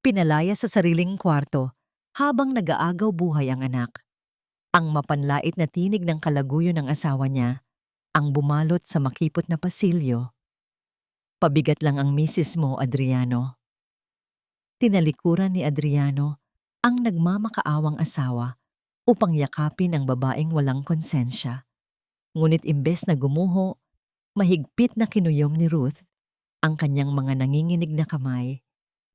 pinalaya sa sariling kwarto habang nag-aagaw buhay ang anak. Ang mapanlait na tinig ng kalaguyo ng asawa niya ang bumalot sa makipot na pasilyo. Pabigat lang ang misis mo, Adriano. Tinalikuran ni Adriano ang nagmamakaawang asawa upang yakapin ang babaeng walang konsensya. Ngunit imbes na gumuho, mahigpit na kinuyom ni Ruth ang kanyang mga nanginginig na kamay.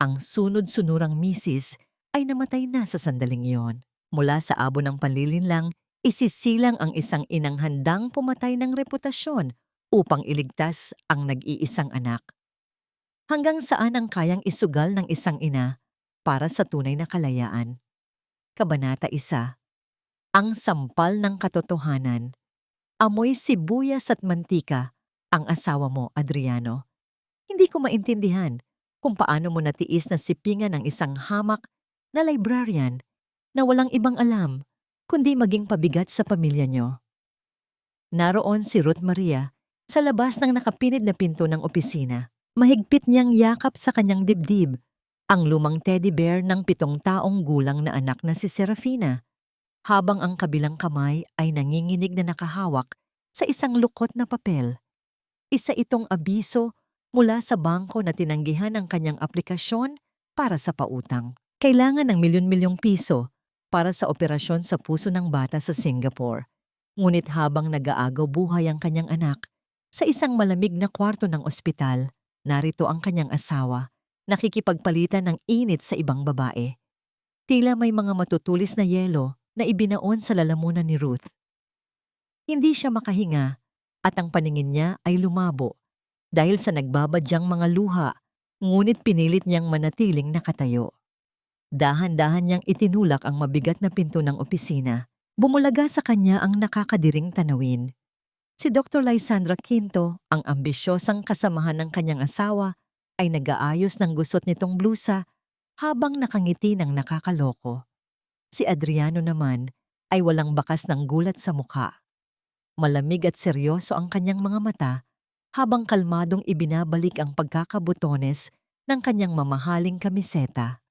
Ang sunod-sunurang misis ay namatay na sa sandaling iyon. Mula sa abo ng panlilinlang, isisilang ang isang inang handang pumatay ng reputasyon upang iligtas ang nag-iisang anak. Hanggang saan ang kayang isugal ng isang ina para sa tunay na kalayaan? Kabanata 1. Ang sampal ng katotohanan. Amoy sibuyas at mantika ang asawa mo, Adriano. Hindi ko maintindihan kung paano mo natiis na sipingan ng isang hamak na librarian na walang ibang alam kundi maging pabigat sa pamilya nyo. Naroon si Ruth Maria sa labas ng nakapinid na pinto ng opisina. Mahigpit niyang yakap sa kanyang dibdib ang lumang teddy bear ng 7 taong gulang na anak na si Serafina, habang ang kabilang kamay ay nanginginig na nakahawak sa isang lukot na papel. Isa itong abiso mula sa bangko na tinanggihan ang kanyang aplikasyon para sa pautang. Kailangan ng milyon-milyong piso para sa operasyon sa puso ng bata sa Singapore. Ngunit habang nag-aagaw buhay ang kanyang anak, sa isang malamig na kwarto ng ospital, narito ang kanyang asawa, nakikipagpalitan ng init sa ibang babae. Tila may mga matutulis na yelo na ibinaon sa lalamunan ni Ruth. Hindi siya makahinga at ang paningin niya ay lumabo dahil sa nagbabadyang mga luha, ngunit pinilit niyang manatiling nakatayo. Dahan-dahan niyang itinulak ang mabigat na pinto ng opisina. Bumulaga sa kanya ang nakakadiring tanawin. Si Dr. Lysandra Quinto, ang ambisyosang kasamahan ng kanyang asawa, ay nag-aayos ng gusot nitong blusa habang nakangiti ng nakakaloko. Si Adriano naman ay walang bakas ng gulat sa mukha. Malamig at seryoso ang kanyang mga mata habang kalmadong ibinabalik ang pagkakabutones ng kanyang mamahaling kamiseta.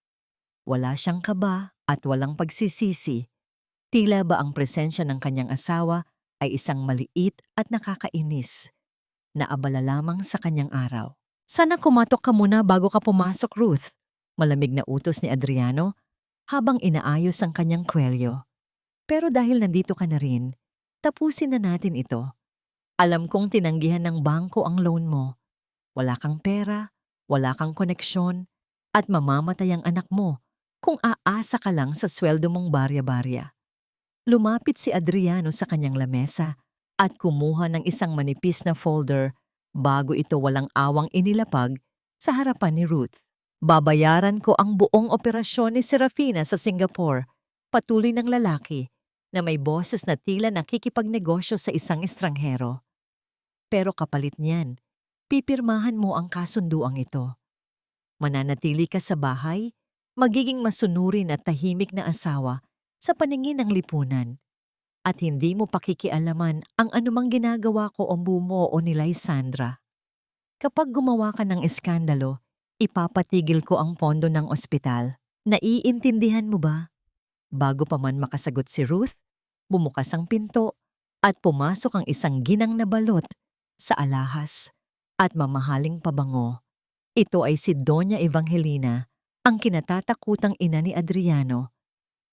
Wala siyang kaba at walang pagsisisi. Tila ba ang presensya ng kanyang asawa ay isang maliit at nakakainis na abala lamang sa kanyang araw. Sana kumatok ka muna bago ka pumasok, Ruth. Malamig na utos ni Adriano habang inaayos ang kanyang kwelyo. Pero dahil nandito ka na rin, tapusin na natin ito. Alam kong tinanggihan ng bangko ang loan mo. Wala kang pera, wala kang koneksyon, at mamamatay ang anak mo kung aasa ka lang sa sweldo mong barya-barya. Lumapit si Adriano sa kanyang lamesa at kumuha ng isang manipis na folder bago ito walang awang inilapag sa harapan ni Ruth. Babayaran ko ang buong operasyon ni Serafina sa Singapore, patuloy ng lalaki na may boses na tila nakikipagnegosyo sa isang estranghero. Pero kapalit niyan, pipirmahan mo ang kasunduang ito. Mananatili ka sa bahay, magiging masunurin at tahimik na asawa sa paningin ng lipunan, at hindi mo pakikialaman ang anumang ginagawa ko o bumo o ni Lysandra. Kapag gumawa ka ng eskandalo, ipapatigil ko ang pondo ng ospital. Naiintindihan mo ba? Bago pa man makasagot si Ruth, bumukas ang pinto at pumasok ang isang ginang na balot sa alahas at mamahaling pabango. Ito ay si Doña Evangelina, ang kinatatakutang ina ni Adriano.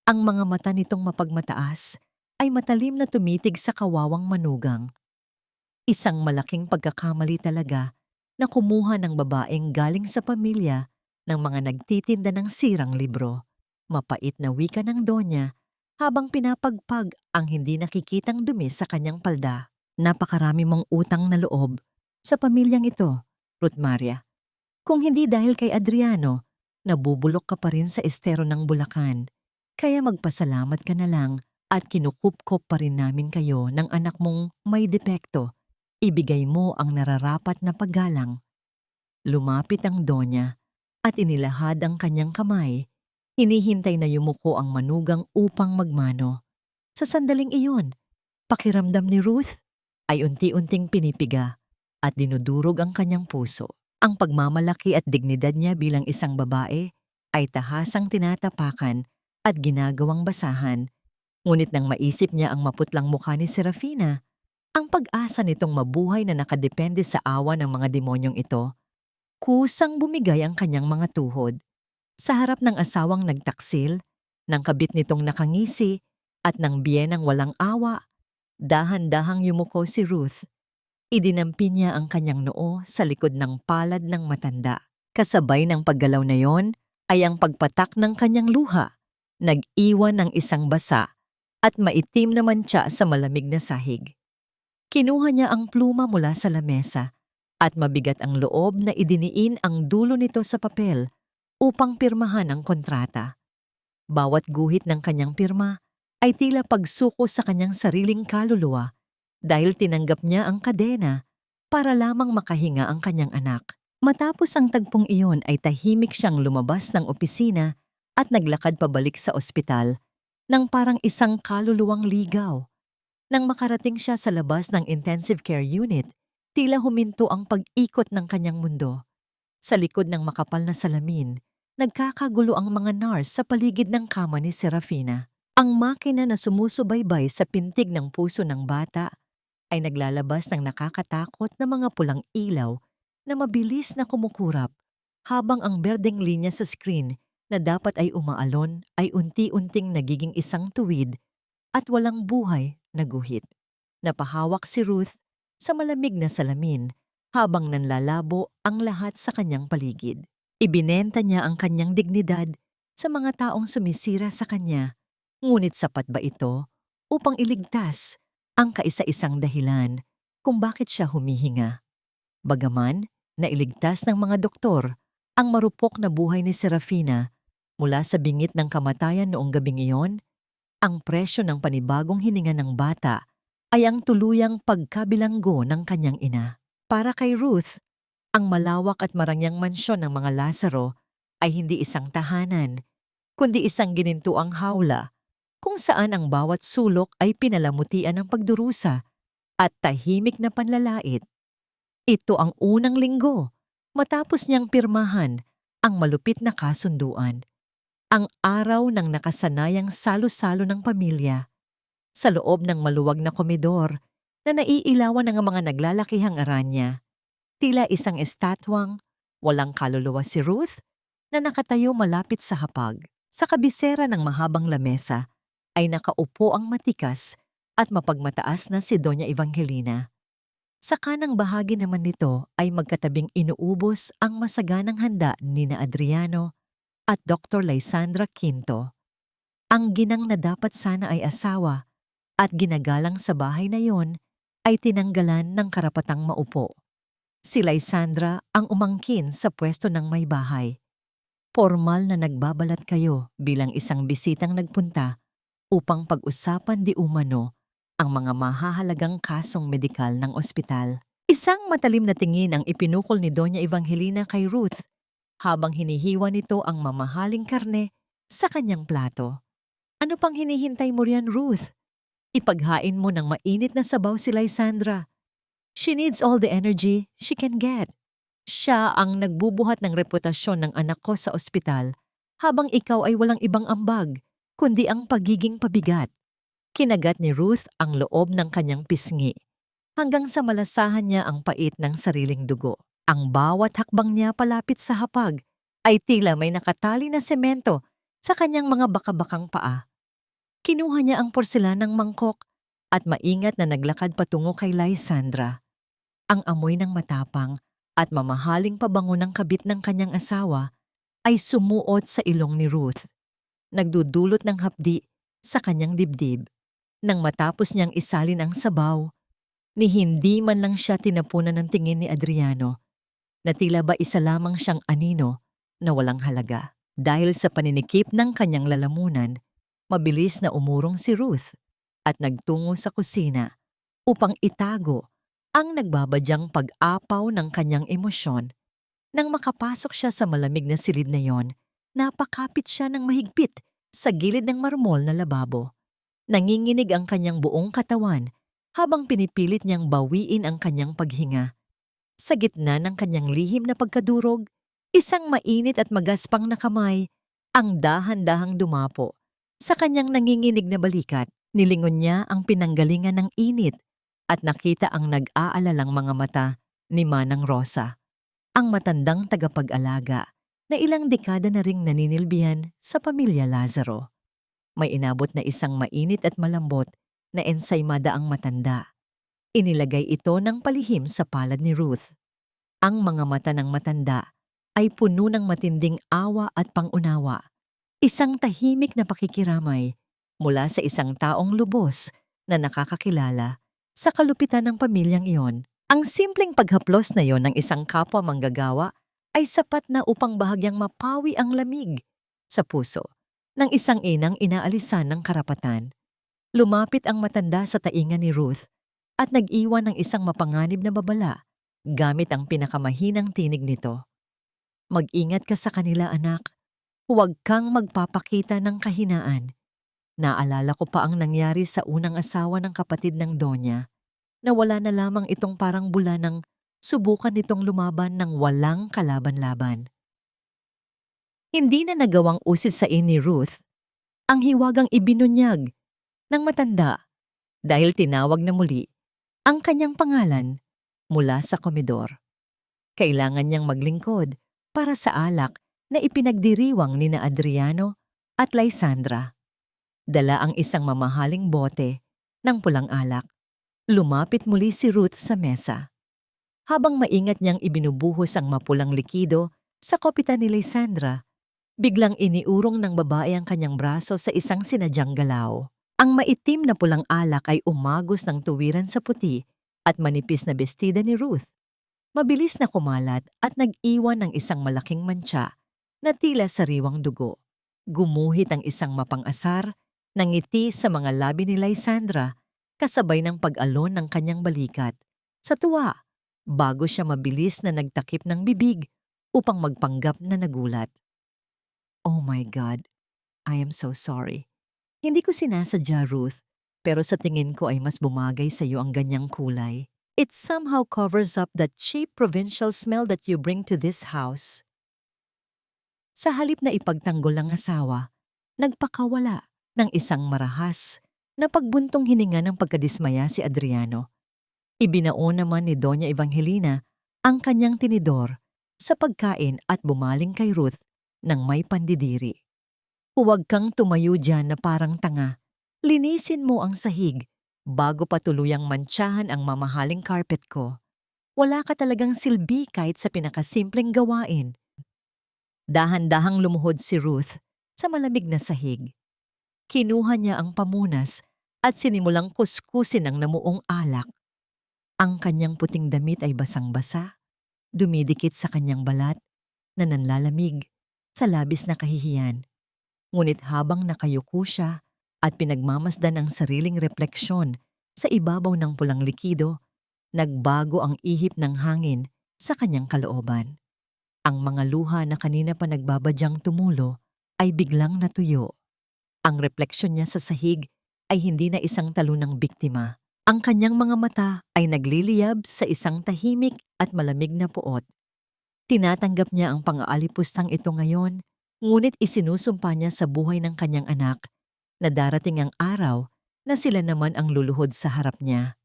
Ang mga mata nitong mapagmataas ay matalim na tumitig sa kawawang manugang. Isang malaking pagkakamali talaga na kumuha ng babaeng galing sa pamilya ng mga nagtitinda ng sirang libro. Mapait na wika ng Donya habang pinapagpag ang hindi nakikitang dumi sa kanyang palda. Napakarami mong utang na loob sa pamilyang ito, Ruth Maria. Kung hindi dahil kay Adriano, nabubulok ka pa rin sa estero ng Bulacan. Kaya magpasalamat ka na lang at kinukupkop pa rin namin kayo ng anak mong may depekto. Ibigay mo ang nararapat na paggalang. Lumapit ang Donya at inilahad ang kanyang kamay. Hinihintay na yumuko ang manugang upang magmano. Sa sandaling iyon, pakiramdam ni Ruth ay unti-unting pinipiga at dinudurog ang kanyang puso. Ang pagmamalaki at dignidad niya bilang isang babae ay tahasang tinatapakan at ginagawang basahan. Ngunit nang maisip niya ang maputlang mukha ni Serafina, ang pag-asa nitong mabuhay na nakadepende sa awa ng mga demonyong ito, kusang bumigay ang kanyang mga tuhod. Sa harap ng asawang nagtaksil, ng kabit nitong nakangisi, at ng biyenang walang awa, dahan-dahang yumuko si Ruth. Idinampi niya ang kanyang noo sa likod ng palad ng matanda. Kasabay ng paggalaw na yon ay ang pagpatak ng kanyang luha, nag-iwan ng isang basa at maitim na mantsa sa malamig na sahig. Kinuha niya ang pluma mula sa lamesa at mabigat ang loob na idiniin ang dulo nito sa papel upang pirmahan ang kontrata. Bawat guhit ng kanyang pirma ay tila pagsuko sa kanyang sariling kaluluwa dahil tinanggap niya ang kadena para lamang makahinga ang kanyang anak. Matapos ang tagpong iyon ay tahimik siyang lumabas ng opisina at naglakad pabalik sa ospital nang parang isang kaluluwang ligaw. Nang makarating siya sa labas ng intensive care unit, tila huminto ang pag-ikot ng kanyang mundo. Sa likod ng makapal na salamin, nagkakagulo ang mga nurse sa paligid ng kama ni Serafina. Ang makina na sumusubaybay sa pintig ng puso ng bata ay naglalabas ng nakakatakot na mga pulang ilaw na mabilis na kumukurap habang ang berdeng linya sa screen na dapat ay umaalon ay unti-unting nagiging isang tuwid at walang buhay na guhit. Napahawak si Ruth sa malamig na salamin habang nanlalabo ang lahat sa kanyang paligid. Ibinenta niya ang kanyang dignidad sa mga taong sumisira sa kanya. Ngunit sapat ba ito upang iligtas ang kaisa-isang dahilan kung bakit siya humihinga? Bagaman, nailigtas ng mga doktor ang marupok na buhay ni Serafina mula sa bingit ng kamatayan noong gabing iyon, ang presyo ng panibagong hininga ng bata ay ang tuluyang pagkabilanggo ng kanyang ina. Para kay Ruth, ang malawak at marangyang mansyon ng mga Lazaro ay hindi isang tahanan, kundi isang ginintuang hawla kung saan ang bawat sulok ay pinalamutian ng pagdurusa at tahimik na panlalait. Ito ang unang linggo matapos niyang pirmahan ang malupit na kasunduan, ang araw ng nakasanayang salo-salo ng pamilya. Sa loob ng maluwag na komedor na naiilawan ng mga naglalakihang aranya, tila isang estatwang walang kaluluwa si Ruth na nakatayo malapit sa hapag. Sa kabisera ng mahabang lamesa ay nakaupo ang matikas at mapagmataas na si Doña Evangelina. Sa kanang bahagi naman nito ay magkatabing inuubos ang masaganang handa ni na Adriano at Dr. Lysandra Quinto. Ang ginang na dapat sana ay asawa at ginagalang sa bahay na yon ay tinanggalan ng karapatang maupo. Si Lysandra ang umangkin sa pwesto ng may bahay. Formal na nagbabalat kayo bilang isang bisitang nagpunta upang pag-usapan di umano ang mga mahahalagang kasong medikal ng ospital. Isang matalim na tingin ang ipinukol ni Doña Evangelina kay Ruth habang hinihiwa nito ang mamahaling karne sa kanyang plato. Ano pang hinihintay mo riyan, Ruth? Ipaghain mo ng mainit na sabaw si Lysandra. She needs all the energy she can get. Siya ang nagbubuhat ng reputasyon ng anak ko sa ospital habang ikaw ay walang ibang ambag kundi ang pagiging pabigat. Kinagat ni Ruth ang loob ng kanyang pisngi hanggang sa malasahan niya ang pait ng sariling dugo. Ang bawat hakbang niya palapit sa hapag ay tila may nakatali na semento sa kanyang mga bakabakang paa. Kinuha niya ang porselanang mangkok at maingat na naglakad patungo kay Lysandra. Ang amoy ng matapang at mamahaling pabango ng kabit ng kanyang asawa ay sumuot sa ilong ni Ruth. Nagdudulot ng hapdi sa kanyang dibdib. Nang matapos niyang isalin ang sabaw, ni hindi man lang siya tinapunan ng tingin ni Adriano, na tila ba isa lamang siyang anino na walang halaga. Dahil sa paninikip ng kanyang lalamunan, mabilis na umurong si Ruth at nagtungo sa kusina upang itago ang nagbabadyang pag-apaw ng kanyang emosyon. Nang makapasok siya sa malamig na silid na yon, napakapit siya ng mahigpit sa gilid ng marmol na lababo. Nanginginig ang kanyang buong katawan habang pinipilit niyang bawiin ang kanyang paghinga. Sa gitna ng kanyang lihim na pagkadurog, isang mainit at magaspang na kamay Ang dahan-dahang dumapo sa kanyang nanginginig na balikat, nilingon niya ang pinanggalingan ng init at nakita ang nag-aalalang mga mata ni Manang Rosa, ang matandang tagapag-alaga na ilang dekada na ring naninilbihan sa pamilya Lazaro. May inabot na isang mainit at malambot na ensaymada ang matanda. Inilagay ito ng palihim sa palad ni Ruth. Ang mga mata ng matanda ay puno ng matinding awa at pangunawa. Isang tahimik na pakikiramay mula sa isang taong lubos na nakakakilala sa kalupitan ng pamilyang iyon. Ang simpleng paghaplos na iyon ng isang kapwa manggagawa ay sapat na upang bahagyang mapawi ang lamig sa puso ng isang inang inaalisan ng karapatan. Lumapit ang matanda sa tainga ni Ruth at nag-iwan ng isang mapanganib na babala gamit ang pinakamahinang tinig nito. Mag-ingat ka sa kanila, anak. Huwag kang magpapakita ng kahinaan. Naalala ko pa ang nangyari sa unang asawa ng kapatid ng Donya, na wala na lamang itong parang bula ng subukan nitong lumaban ng walang kalaban-laban. Hindi na nagawang usis sa ni Ruth ang hiwagang ibinunyag ng matanda dahil tinawag na muli ang kanyang pangalan mula sa komedor. Kailangan niyang maglingkod para sa alak na ipinagdiriwang ni na Adriano at Lysandra. Dala ang isang mamahaling bote ng pulang alak. Lumapit muli si Ruth sa mesa. Habang maingat niyang ibinubuhos ang mapulang likido sa kopitan ni Lysandra, biglang iniurong ng babae ang kanyang braso sa isang sinadyang galaw. Ang maitim na pulang alak ay umagos ng tuwiran sa puti at manipis na bestida ni Ruth. Mabilis na kumalat at nag-iwan ng isang malaking mantsa na tila sariwang dugo. Gumuhit ang isang mapang-asar na ngiti sa mga labi ni Lysandra kasabay ng pag-alon ng kanyang balikat. Sa tuwa, bago siya mabilis na nagtakip ng bibig upang magpanggap na nagulat. Oh my God, I am so sorry. Hindi ko sinasadya, Ruth, pero sa tingin ko ay mas bumagay sa iyo ang ganyang kulay. It somehow covers up that cheap provincial smell that you bring to this house. Sa halip na ipagtanggol ng asawa, nagpakawala ng isang marahas na pagbuntong hininga ng pagkadismaya si Adriano. Ibinao naman ni Doña Evangelina ang kanyang tinidor sa pagkain at bumaling kay Ruth ng may pandidiri. Huwag kang tumayo dyan na parang tanga. Linisin mo ang sahig bago pa tuluyang mantsahan ang mamahaling carpet ko. Wala ka talagang silbi kahit sa pinakasimpleng gawain. Dahan-dahang lumuhod si Ruth sa malamig na sahig. Kinuha niya ang pamunas at sinimulang kuskusin ang namuong alak. Ang kanyang puting damit ay basang-basa, dumidikit sa kanyang balat na nanlalamig sa labis na kahihiyan. Ngunit habang nakayuko siya at pinagmamasdan ang sariling refleksyon sa ibabaw ng pulang likido, nagbago ang ihip ng hangin sa kanyang kalooban. Ang mga luha na kanina pa nagbabadyang tumulo ay biglang natuyo. Ang refleksyon niya sa sahig ay hindi na isang talo ng biktima. Ang kanyang mga mata ay nagliliyab sa isang tahimik at malamig na puot. Tinatanggap niya ang pang-aalipustang ito ngayon, ngunit isinusumpa niya sa buhay ng kanyang anak na darating ang araw na sila naman ang luluhod sa harap niya.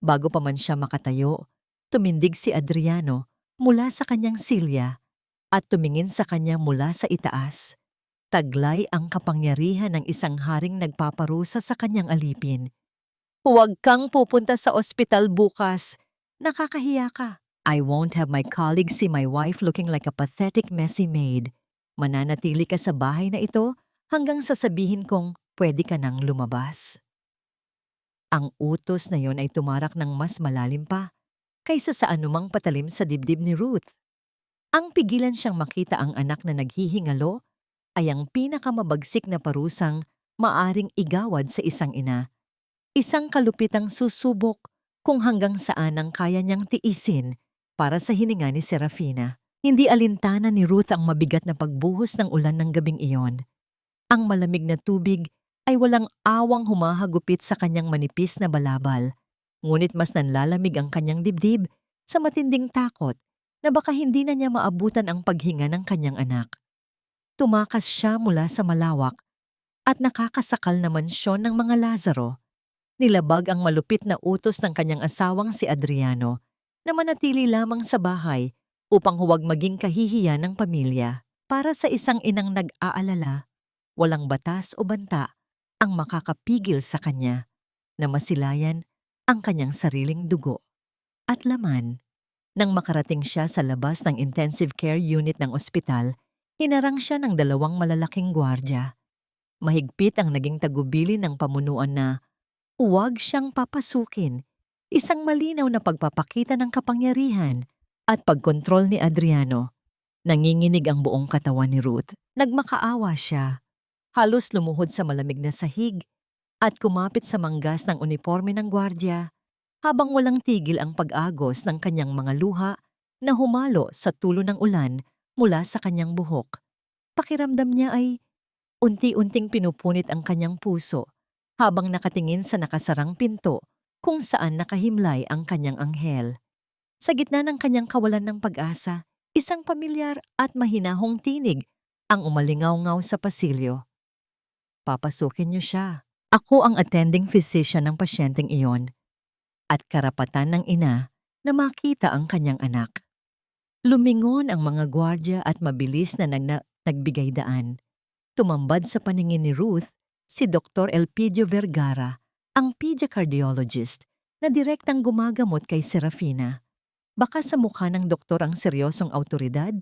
Bago pa man siya makatayo, tumindig si Adriano mula sa kanyang silya at tumingin sa kanya mula sa itaas. Taglay ang kapangyarihan ng isang haring nagpaparusa sa kanyang alipin. Huwag kang pupunta sa ospital bukas. Nakakahiya ka. I won't have my colleagues see my wife looking like a pathetic messy maid. Mananatili ka sa bahay na ito hanggang sasabihin kong pwede ka nang lumabas. Ang utos na yon ay tumarak ng mas malalim pa kaysa sa anumang patalim sa dibdib ni Ruth. Ang pigilan siyang makita ang anak na naghihingalo ay ang pinakamabagsik na parusang maaring igawad sa isang ina. Isang kalupitang susubok kung hanggang saan ang kaya niyang tiisin para sa hininga ni Serafina. Hindi alintana ni Ruth ang mabigat na pagbuhos ng ulan ng gabing iyon. Ang malamig na tubig ay walang awang humahagupit sa kanyang manipis na balabal, ngunit mas nanlalamig ang kanyang dibdib sa matinding takot na baka hindi na niya maabutan ang paghinga ng kanyang anak. Tumakas siya mula sa malawak at nakakasakal na mansyon ng mga Lazaro. Nilabag ang malupit na utos ng kanyang asawang si Adriano na manatili lamang sa bahay upang huwag maging kahihiyan ng pamilya. Para sa isang inang nag-aalala, walang batas o banta ang makakapigil sa kanya na masilayan ang kanyang sariling dugo at laman. Nang makarating siya sa labas ng intensive care unit ng ospital, hinarang siya ng 2 malalaking gwardya. Mahigpit ang naging tagubili ng pamunuan na huwag siyang papasukin, isang malinaw na pagpapakita ng kapangyarihan at pagkontrol ni Adriano. Nanginginig ang buong katawan ni Ruth. Nagmakaawa siya. Halos lumuhod sa malamig na sahig at kumapit sa manggas ng uniforme ng gwardya habang walang tigil ang pag-agos ng kanyang mga luha na humalo sa tulo ng ulan mula sa kanyang buhok. Pakiramdam niya ay unti-unting pinupunit ang kanyang puso habang nakatingin sa nakasarang pinto kung saan nakahimlay ang kanyang anghel. Sa gitna ng kanyang kawalan ng pag-asa, isang pamilyar at mahinahong tinig ang umalingaw-ngaw sa pasilyo. Papasukin niyo siya. Ako ang attending physician ng pasyenteng iyon at karapatan ng ina na makita ang kanyang anak. Lumingon ang mga gwardya at mabilis na nagbigay daan. Tumambad sa paningin ni Ruth si Dr. Elpidio Vergara, ang pediacardiologist na direktang gumagamot kay Serafina. Baka sa mukha ng doktor ang seryosong autoridad,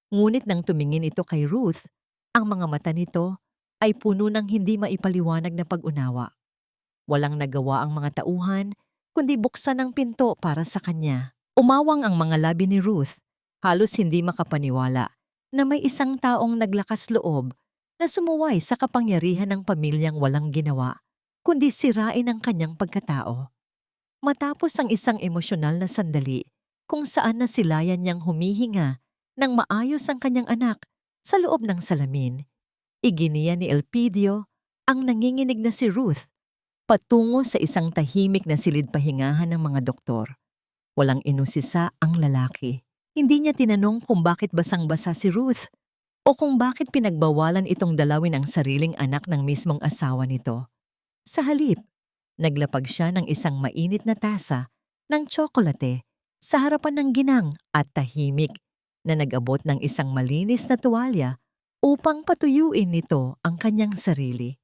ngunit nang tumingin ito kay Ruth, ang mga mata nito ay puno ng hindi maipaliwanag na pag-unawa. Walang nagawa ang mga tauhan, kundi buksan ang pinto para sa kanya. Umawang ang mga labi ni Ruth, halos hindi makapaniwala na may isang taong naglakas loob na sumuway sa kapangyarihan ng pamilyang walang ginawa, kundi sirain ang kanyang pagkatao. Matapos ang isang emosyonal na sandali, kung saan nasilayan niyang humihinga nang maayos ang kanyang anak sa loob ng salamin, iginiya ni Elpidio ang nanginginig na si Ruth patungo sa isang tahimik na silid-pahingahan ng mga doktor. Walang inusisa ang lalaki. Hindi niya tinanong kung bakit basang-basa si Ruth o kung bakit pinagbawalan itong dalawin ang sariling anak ng mismong asawa nito. Sa halip, naglapag siya ng isang mainit na tasa ng tsokolate sa harapan ng ginang at tahimik na nag-abot ng isang malinis na tuwalya upang patuyuin nito ang kanyang sarili.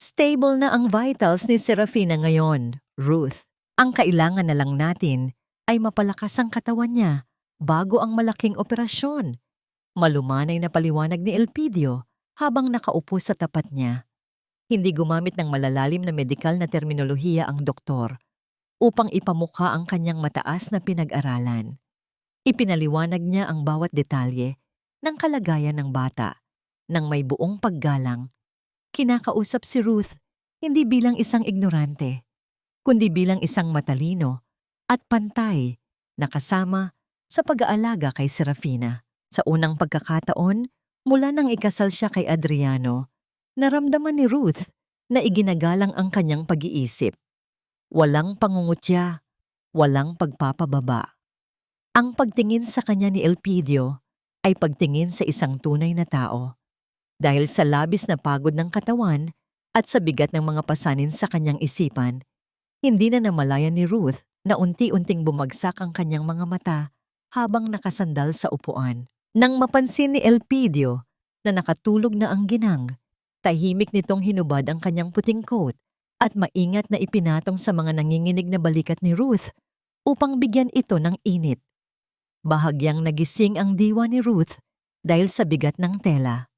Stable na ang vitals ni Serafina ngayon, Ruth. Ang kailangan na lang natin ay mapalakas ang katawan niya bago ang malaking operasyon. Malumanay na paliwanag ni Elpidio habang nakaupo sa tapat niya. Hindi gumamit ng malalalim na medikal na terminolohiya ang doktor upang ipamukha ang kanyang mataas na pinag-aralan. Ipinaliwanag niya ang bawat detalye ng kalagayan ng bata nang may buong paggalang. Kinakausap si Ruth hindi bilang isang ignorante, kundi bilang isang matalino at pantay na kasama sa pag-aalaga kay Serafina. Sa unang pagkakataon, mula nang ikasal siya kay Adriano, naramdaman ni Ruth na iginagalang ang kanyang pag-iisip. Walang pangungutya, walang pagpapababa. Ang pagtingin sa kanya ni Elpidio ay pagtingin sa isang tunay na tao. Dahil sa labis na pagod ng katawan at sa bigat ng mga pasanin sa kanyang isipan, hindi na namalayan ni Ruth na unti-unting bumagsak ang kanyang mga mata habang nakasandal sa upuan. Nang mapansin ni Elpidio na nakatulog na ang ginang, tahimik nitong hinubad ang kanyang puting coat at maingat na ipinatong sa mga nanginginig na balikat ni Ruth upang bigyan ito ng init. Bahagyang nagising ang diwa ni Ruth dahil sa bigat ng tela.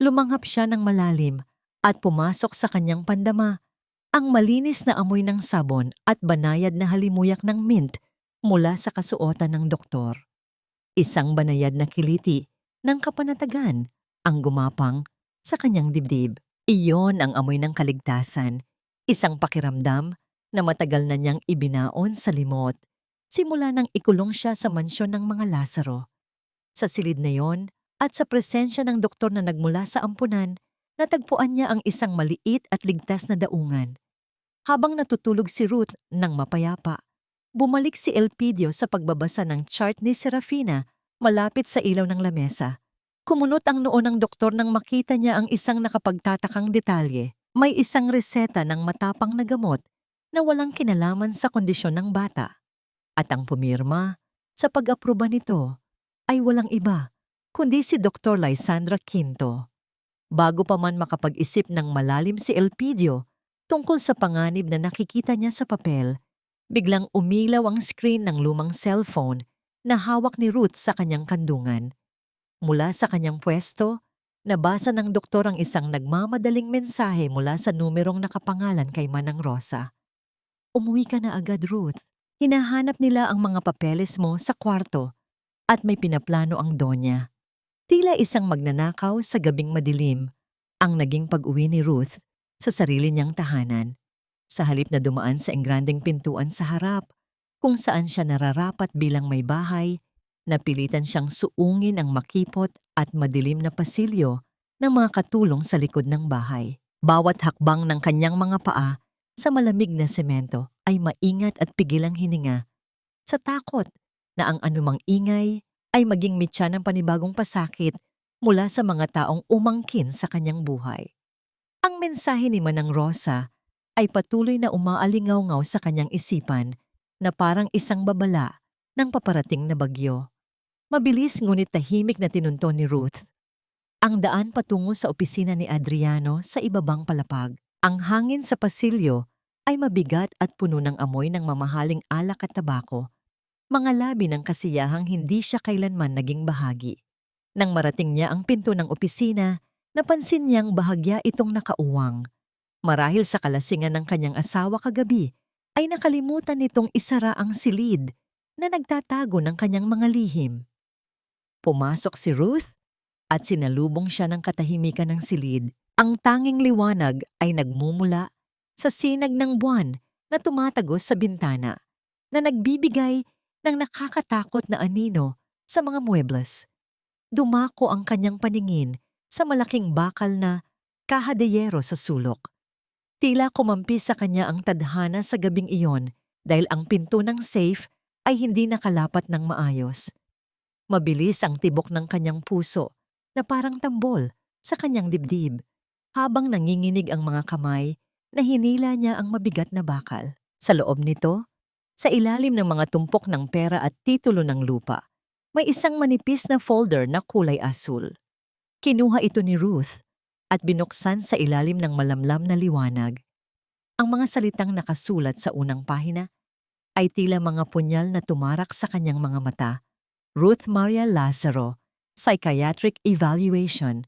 Lumanghap siya ng malalim at pumasok sa kanyang pandama ang malinis na amoy ng sabon at banayad na halimuyak ng mint mula sa kasuotan ng doktor. Isang banayad na kiliti ng kapanatagan ang gumapang sa kanyang dibdib. Iyon ang amoy ng kaligtasan, isang pakiramdam na matagal na niyang ibinaon sa limot simula nang ikulong siya sa mansyon ng mga Lazaro. Sa silid na yon, at sa presensya ng doktor na nagmula sa ampunan, natagpuan niya ang isang maliit at ligtas na daungan. Habang natutulog si Ruth nang mapayapa, bumalik si Elpidio sa pagbabasa ng chart ni Serafina malapit sa ilaw ng lamesa. Kumunot ang noo ng doktor nang makita niya ang isang nakapagtatakang detalye. May isang reseta ng matapang na gamot na walang kinalaman sa kondisyon ng bata. At ang pumirma sa pag-aproba nito ay walang iba kundi si Dr. Lysandra Quinto. Bago pa man makapag-isip ng malalim si Elpidio tungkol sa panganib na nakikita niya sa papel, biglang umilaw ang screen ng lumang cellphone na hawak ni Ruth sa kanyang kandungan. Mula sa kanyang pwesto, nabasa ng doktor ang isang nagmamadaling mensahe mula sa numerong nakapangalan kay Manang Rosa. "Umuwi ka na agad, Ruth. Hinahanap nila ang mga papeles mo sa kwarto at may pinaplano ang Donya." Tila isang magnanakaw sa gabing madilim ang naging pag-uwi ni Ruth sa sarili niyang tahanan. Sa halip na dumaan sa engrandeng pintuan sa harap, kung saan siya nararapat bilang may bahay, napilitan siyang suungin ang makipot at madilim na pasilyo ng mga katulong sa likod ng bahay. Bawat hakbang ng kanyang mga paa sa malamig na semento ay maingat at pigilang hininga sa takot na ang anumang ingay ay maging mitya ng panibagong pasakit mula sa mga taong umangkin sa kanyang buhay. Ang mensahe ni Manang Rosa ay patuloy na umaalingaw-ngaw sa kanyang isipan na parang isang babala ng paparating na bagyo. Mabilis ngunit tahimik na tinunto ni Ruth ang daan patungo sa opisina ni Adriano sa ibabang palapag. Ang hangin sa pasilyo ay mabigat at puno ng amoy ng mamahaling alak at tabako. Mga labi ng kasiyahang hindi siya kailanman naging bahagi. Nang marating niya ang pinto ng opisina, napansin niyang bahagya itong nakauwang. Marahil sa kalasingan ng kanyang asawa kagabi, ay nakalimutan nitong isara ang silid na nagtatago ng kanyang mga lihim. Pumasok si Ruth at sinalubong siya ng katahimikan ng silid. Ang tanging liwanag ay nagmumula sa sinag ng buwan na tumatagos sa bintana, na nagbibigay ng nakakatakot na anino sa mga muebles. Dumako ang kanyang paningin sa malaking bakal na kahadeyero sa sulok. Tila kumampi sa kanya ang tadhana sa gabing iyon dahil ang pinto ng safe ay hindi nakalapat ng maayos. Mabilis ang tibok ng kanyang puso na parang tambol sa kanyang dibdib habang nanginginig ang mga kamay na hinila niya ang mabigat na bakal. Sa loob nito, sa ilalim ng mga tumpok ng pera at titulo ng lupa, may isang manipis na folder na kulay asul. Kinuha ito ni Ruth at binuksan sa ilalim ng malamlam na liwanag. Ang mga salitang nakasulat sa unang pahina ay tila mga punyal na tumarak sa kanyang mga mata. Ruth Maria Lazaro, Psychiatric Evaluation.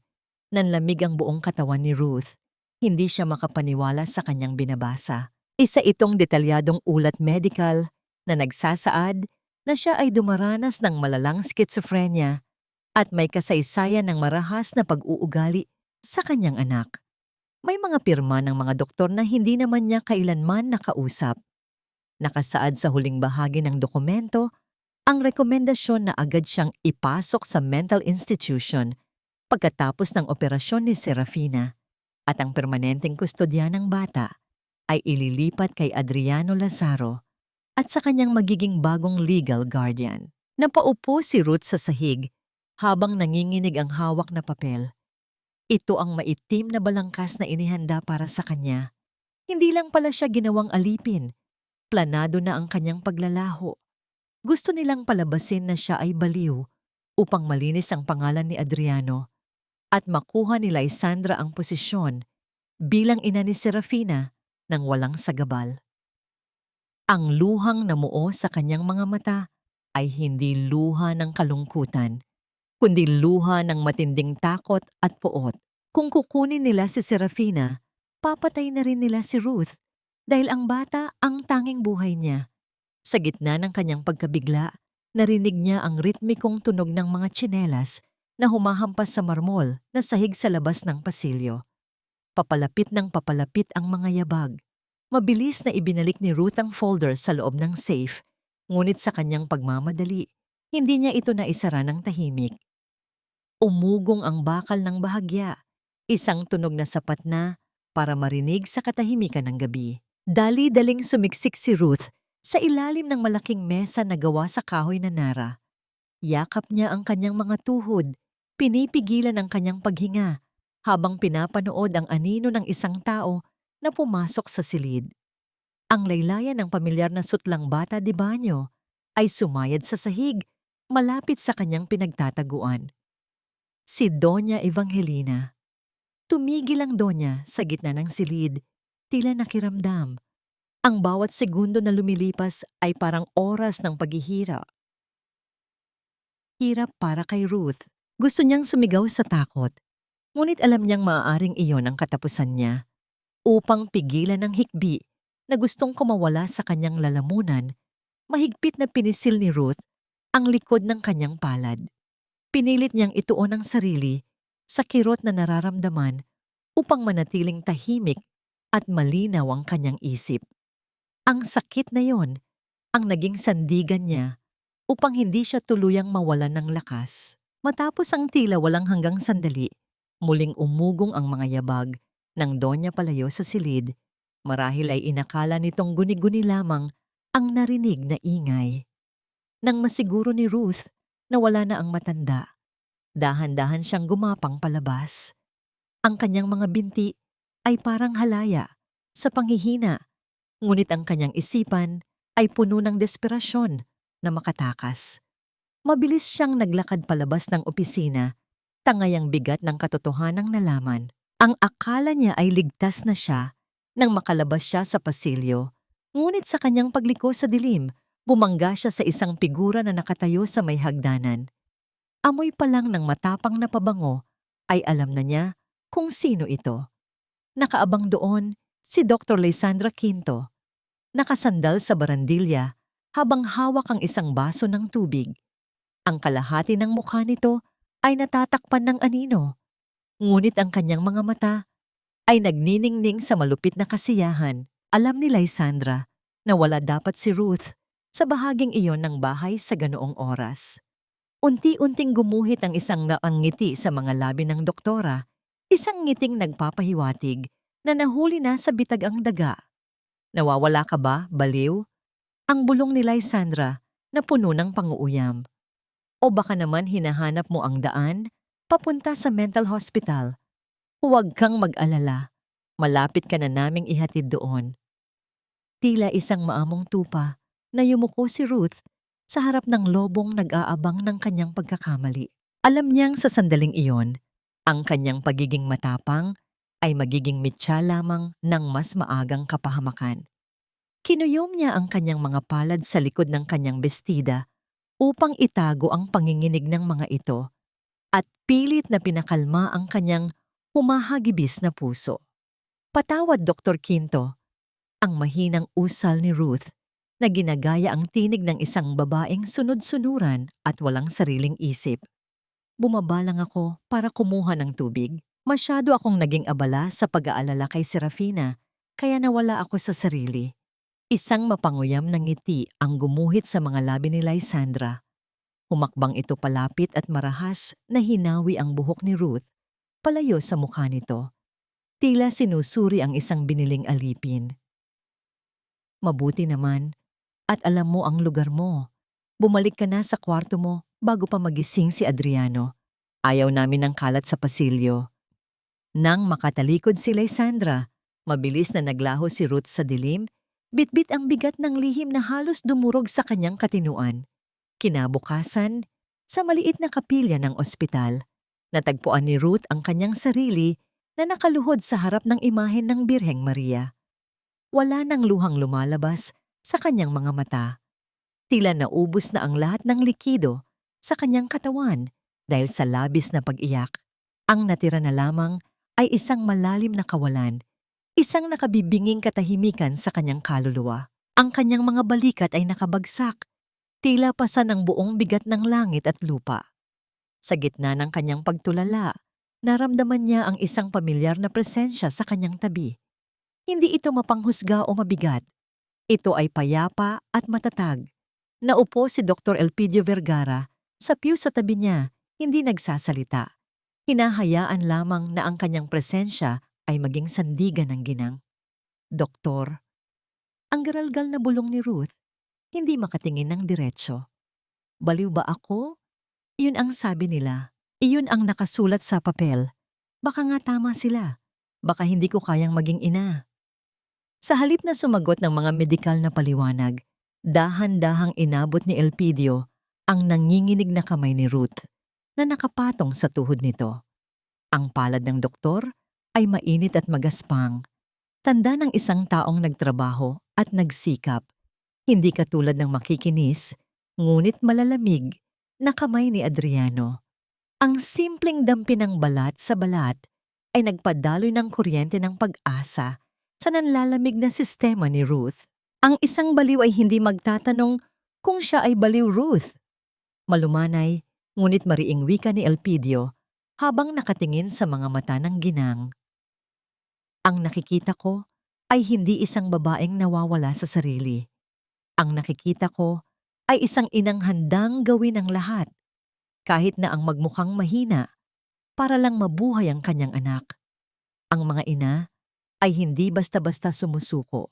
Nanlamig ang buong katawan ni Ruth. Hindi siya makapaniwala sa kanyang binabasa. Isa itong detalyadong ulat medical na nagsasaad na siya ay dumaranas ng malalang schizophrenia at may kasaysayan ng marahas na pag-uugali sa kanyang anak. May mga pirma ng mga doktor na hindi naman niya kailanman nakausap. Nakasaad sa huling bahagi ng dokumento ang rekomendasyon na agad siyang ipasok sa mental institution pagkatapos ng operasyon ni Serafina, at ang permanenteng kustodya ng bata ay ililipat kay Adriano Lazaro at sa kanyang magiging bagong legal guardian. Napaupo si Ruth sa sahig habang nanginginig ang hawak na papel. Ito ang maitim na balangkas na inihanda para sa kanya. Hindi lang pala siya ginawang alipin. Planado na ang kanyang paglalaho. Gusto nilang palabasin na siya ay baliw upang malinis ang pangalan ni Adriano at makuha ni Lysandra ang posisyon bilang ina ni Serafina nang walang sagabal. Ang luhang namuo sa kanyang mga mata ay hindi luha ng kalungkutan, kundi luha ng matinding takot at poot. Kung kukunin nila si Serafina, papatay na rin nila si Ruth dahil ang bata ang tanging buhay niya. Sa gitna ng kanyang pagkabigla, narinig niya ang ritmikong tunog ng mga tsinelas na humahampas sa marmol na sahig sa labas ng pasilyo. Papalapit ng papalapit ang mga yabag. Mabilis na ibinalik ni Ruth ang folder sa loob ng safe, ngunit sa kanyang pagmamadali, hindi niya ito naisara ng tahimik. Umugong ang bakal ng bahagya, isang tunog na sapat na para marinig sa katahimikan ng gabi. Dali-daling sumiksik si Ruth sa ilalim ng malaking mesa na gawa sa kahoy na nara. Yakap niya ang kanyang mga tuhod, Pinipigilan ang kanyang paghinga habang pinapanood ang anino ng isang tao na pumasok sa silid. Ang laylayan ng pamilyar na sutlang bata de banyo ay sumayad sa sahig malapit sa kanyang pinagtataguan. Si Doña Evangelina. Tumigil ang Donya sa gitna ng silid, tila nakiramdam. Ang bawat segundo na lumilipas ay parang oras ng paghihirap. Hirap para kay Ruth. Gusto niyang sumigaw sa takot, ngunit alam niyang maaaring iyon ang katapusan niya. Upang pigilan ang hikbi na gustong kumawala sa kanyang lalamunan, mahigpit na pinisil ni Ruth ang likod ng kanyang palad. Pinilit niyang ituon ang sarili sa kirot na nararamdaman upang manatiling tahimik at malinaw ang kanyang isip. Ang sakit na yon ang naging sandigan niya upang hindi siya tuluyang mawalan ng lakas. Matapos ang tila walang hanggang sandali, muling umugong ang mga yabag ng Donya palayo sa silid. Marahil ay inakala nitong guni-guni lamang ang narinig na ingay. Nang masiguro ni Ruth na wala na ang matanda, dahan-dahan siyang gumapang palabas. Ang kanyang mga binti ay parang halaya sa panghihina, ngunit ang kanyang isipan ay puno ng desperasyon na makatakas. Mabilis siyang naglakad palabas ng opisina, tangay ang bigat ng katotohanang nalaman. Ang akala niya ay ligtas na siya nang makalabas siya sa pasilyo, ngunit sa kanyang pagliko sa dilim, bumangga siya sa isang figura na nakatayo sa may hagdanan. Amoy pa lang ng matapang na pabango ay alam na niya kung sino ito. Nakaabang doon si Dr. Lysandra Quinto, nakasandal sa barandilya habang hawak ang isang baso ng tubig. Ang kalahati ng mukha nito ay natatakpan ng anino, ngunit ang kanyang mga mata ay nagniningning sa malupit na kasiyahan. Alam ni Lysandra na wala dapat si Ruth sa bahaging iyon ng bahay sa ganoong oras. Unti-unting gumuhit ang isang ngiti sa mga labi ng doktora, isang ngiting nagpapahiwatig na nahuli na sa bitag ang daga. Nawawala ka ba, baliw? Ang bulong ni Lysandra na puno ng panguuyam. O baka naman hinahanap mo ang daan papunta sa mental hospital. Huwag kang mag-alala. Malapit ka na naming ihatid doon. Tila isang maamong tupa na yumuko si Ruth sa harap ng lobong nag-aabang ng kanyang pagkakamali. Alam niyang sa sandaling iyon, ang kanyang pagiging matapang ay magiging mitya lamang ng mas maagang kapahamakan. Kinuyom niya ang kanyang mga palad sa likod ng kanyang bestida upang itago ang panginginig ng mga ito at pilit na pinakalma ang kanyang humahagibis na puso. Patawad, Dr. Quinto, ang mahinang usal ni Ruth na ginagaya ang tinig ng isang babaeng sunod-sunuran at walang sariling isip. Bumaba lang ako para kumuha ng tubig. Masyado akong naging abala sa pag-aalala kay Serafina, kaya nawala ako sa sarili. Isang mapanguyam na ngiti ang gumuhit sa mga labi ni Lysandra. Humakbang ito palapit at marahas na hinawi ang buhok ni Ruth, palayo sa mukha nito. Tila sinusuri ang isang biniling alipin. Mabuti naman, at alam mo ang lugar mo. Bumalik ka na sa kwarto mo bago pa magising si Adriano. Ayaw namin ng kalat sa pasilyo. Nang makatalikod si Lysandra, mabilis na naglaho si Ruth sa dilim. Bitbit ang bigat ng lihim na halos dumurog sa kanyang katinuan. Kinabukasan, sa maliit na kapilya ng ospital, natagpuan ni Ruth ang kanyang sarili na nakaluhod sa harap ng imahen ng Birheng Maria. Wala nang luhang lumalabas sa kanyang mga mata. Tila naubos na ang lahat ng likido sa kanyang katawan dahil sa labis na pag-iyak. Ang natira na lamang ay isang malalim na kawalan. Isang nakabibinging katahimikan sa kanyang kaluluwa. Ang kanyang mga balikat ay nakabagsak, tila pasan ng buong bigat ng langit at lupa. Sa gitna ng kanyang pagtulala, naramdaman niya ang isang pamilyar na presensya sa kanyang tabi. Hindi ito mapanghusga o mabigat. Ito ay payapa at matatag. Naupo si Dr. Elpidio Vergara sa pew sa tabi niya, hindi nagsasalita. Hinahayaan lamang na ang kanyang presensya ay maging sandigan ng ginang. Doktor, ang garalgal na bulong ni Ruth, hindi makatingin ng diretso. Baliw ba ako? Yun ang sabi nila. Iyon ang nakasulat sa papel. Baka nga tama sila. Baka hindi ko kayang maging ina. Sa halip na sumagot ng mga medikal na paliwanag, dahan-dahang inabot ni Elpidio ang nanginginig na kamay ni Ruth na nakapatong sa tuhod nito. Ang palad ng doktor ay mainit at magaspang. Tanda ng isang taong nagtrabaho at nagsikap. Hindi katulad ng makikinis, ngunit malalamig na kamay ni Adriano. Ang simpleng dampi ng balat sa balat ay nagpadaloy ng kuryente ng pag-asa sa nanlalamig na sistema ni Ruth. Ang isang baliw ay hindi magtatanong kung siya ay baliw, Ruth. Malumanay, ngunit mariing wika ni Elpidio habang nakatingin sa mga mata ng ginang. Ang nakikita ko ay hindi isang babaeng nawawala sa sarili. Ang nakikita ko ay isang inang handang gawin ang lahat, kahit na ang magmukhang mahina, para lang mabuhay ang kanyang anak. Ang mga ina ay hindi basta-basta sumusuko.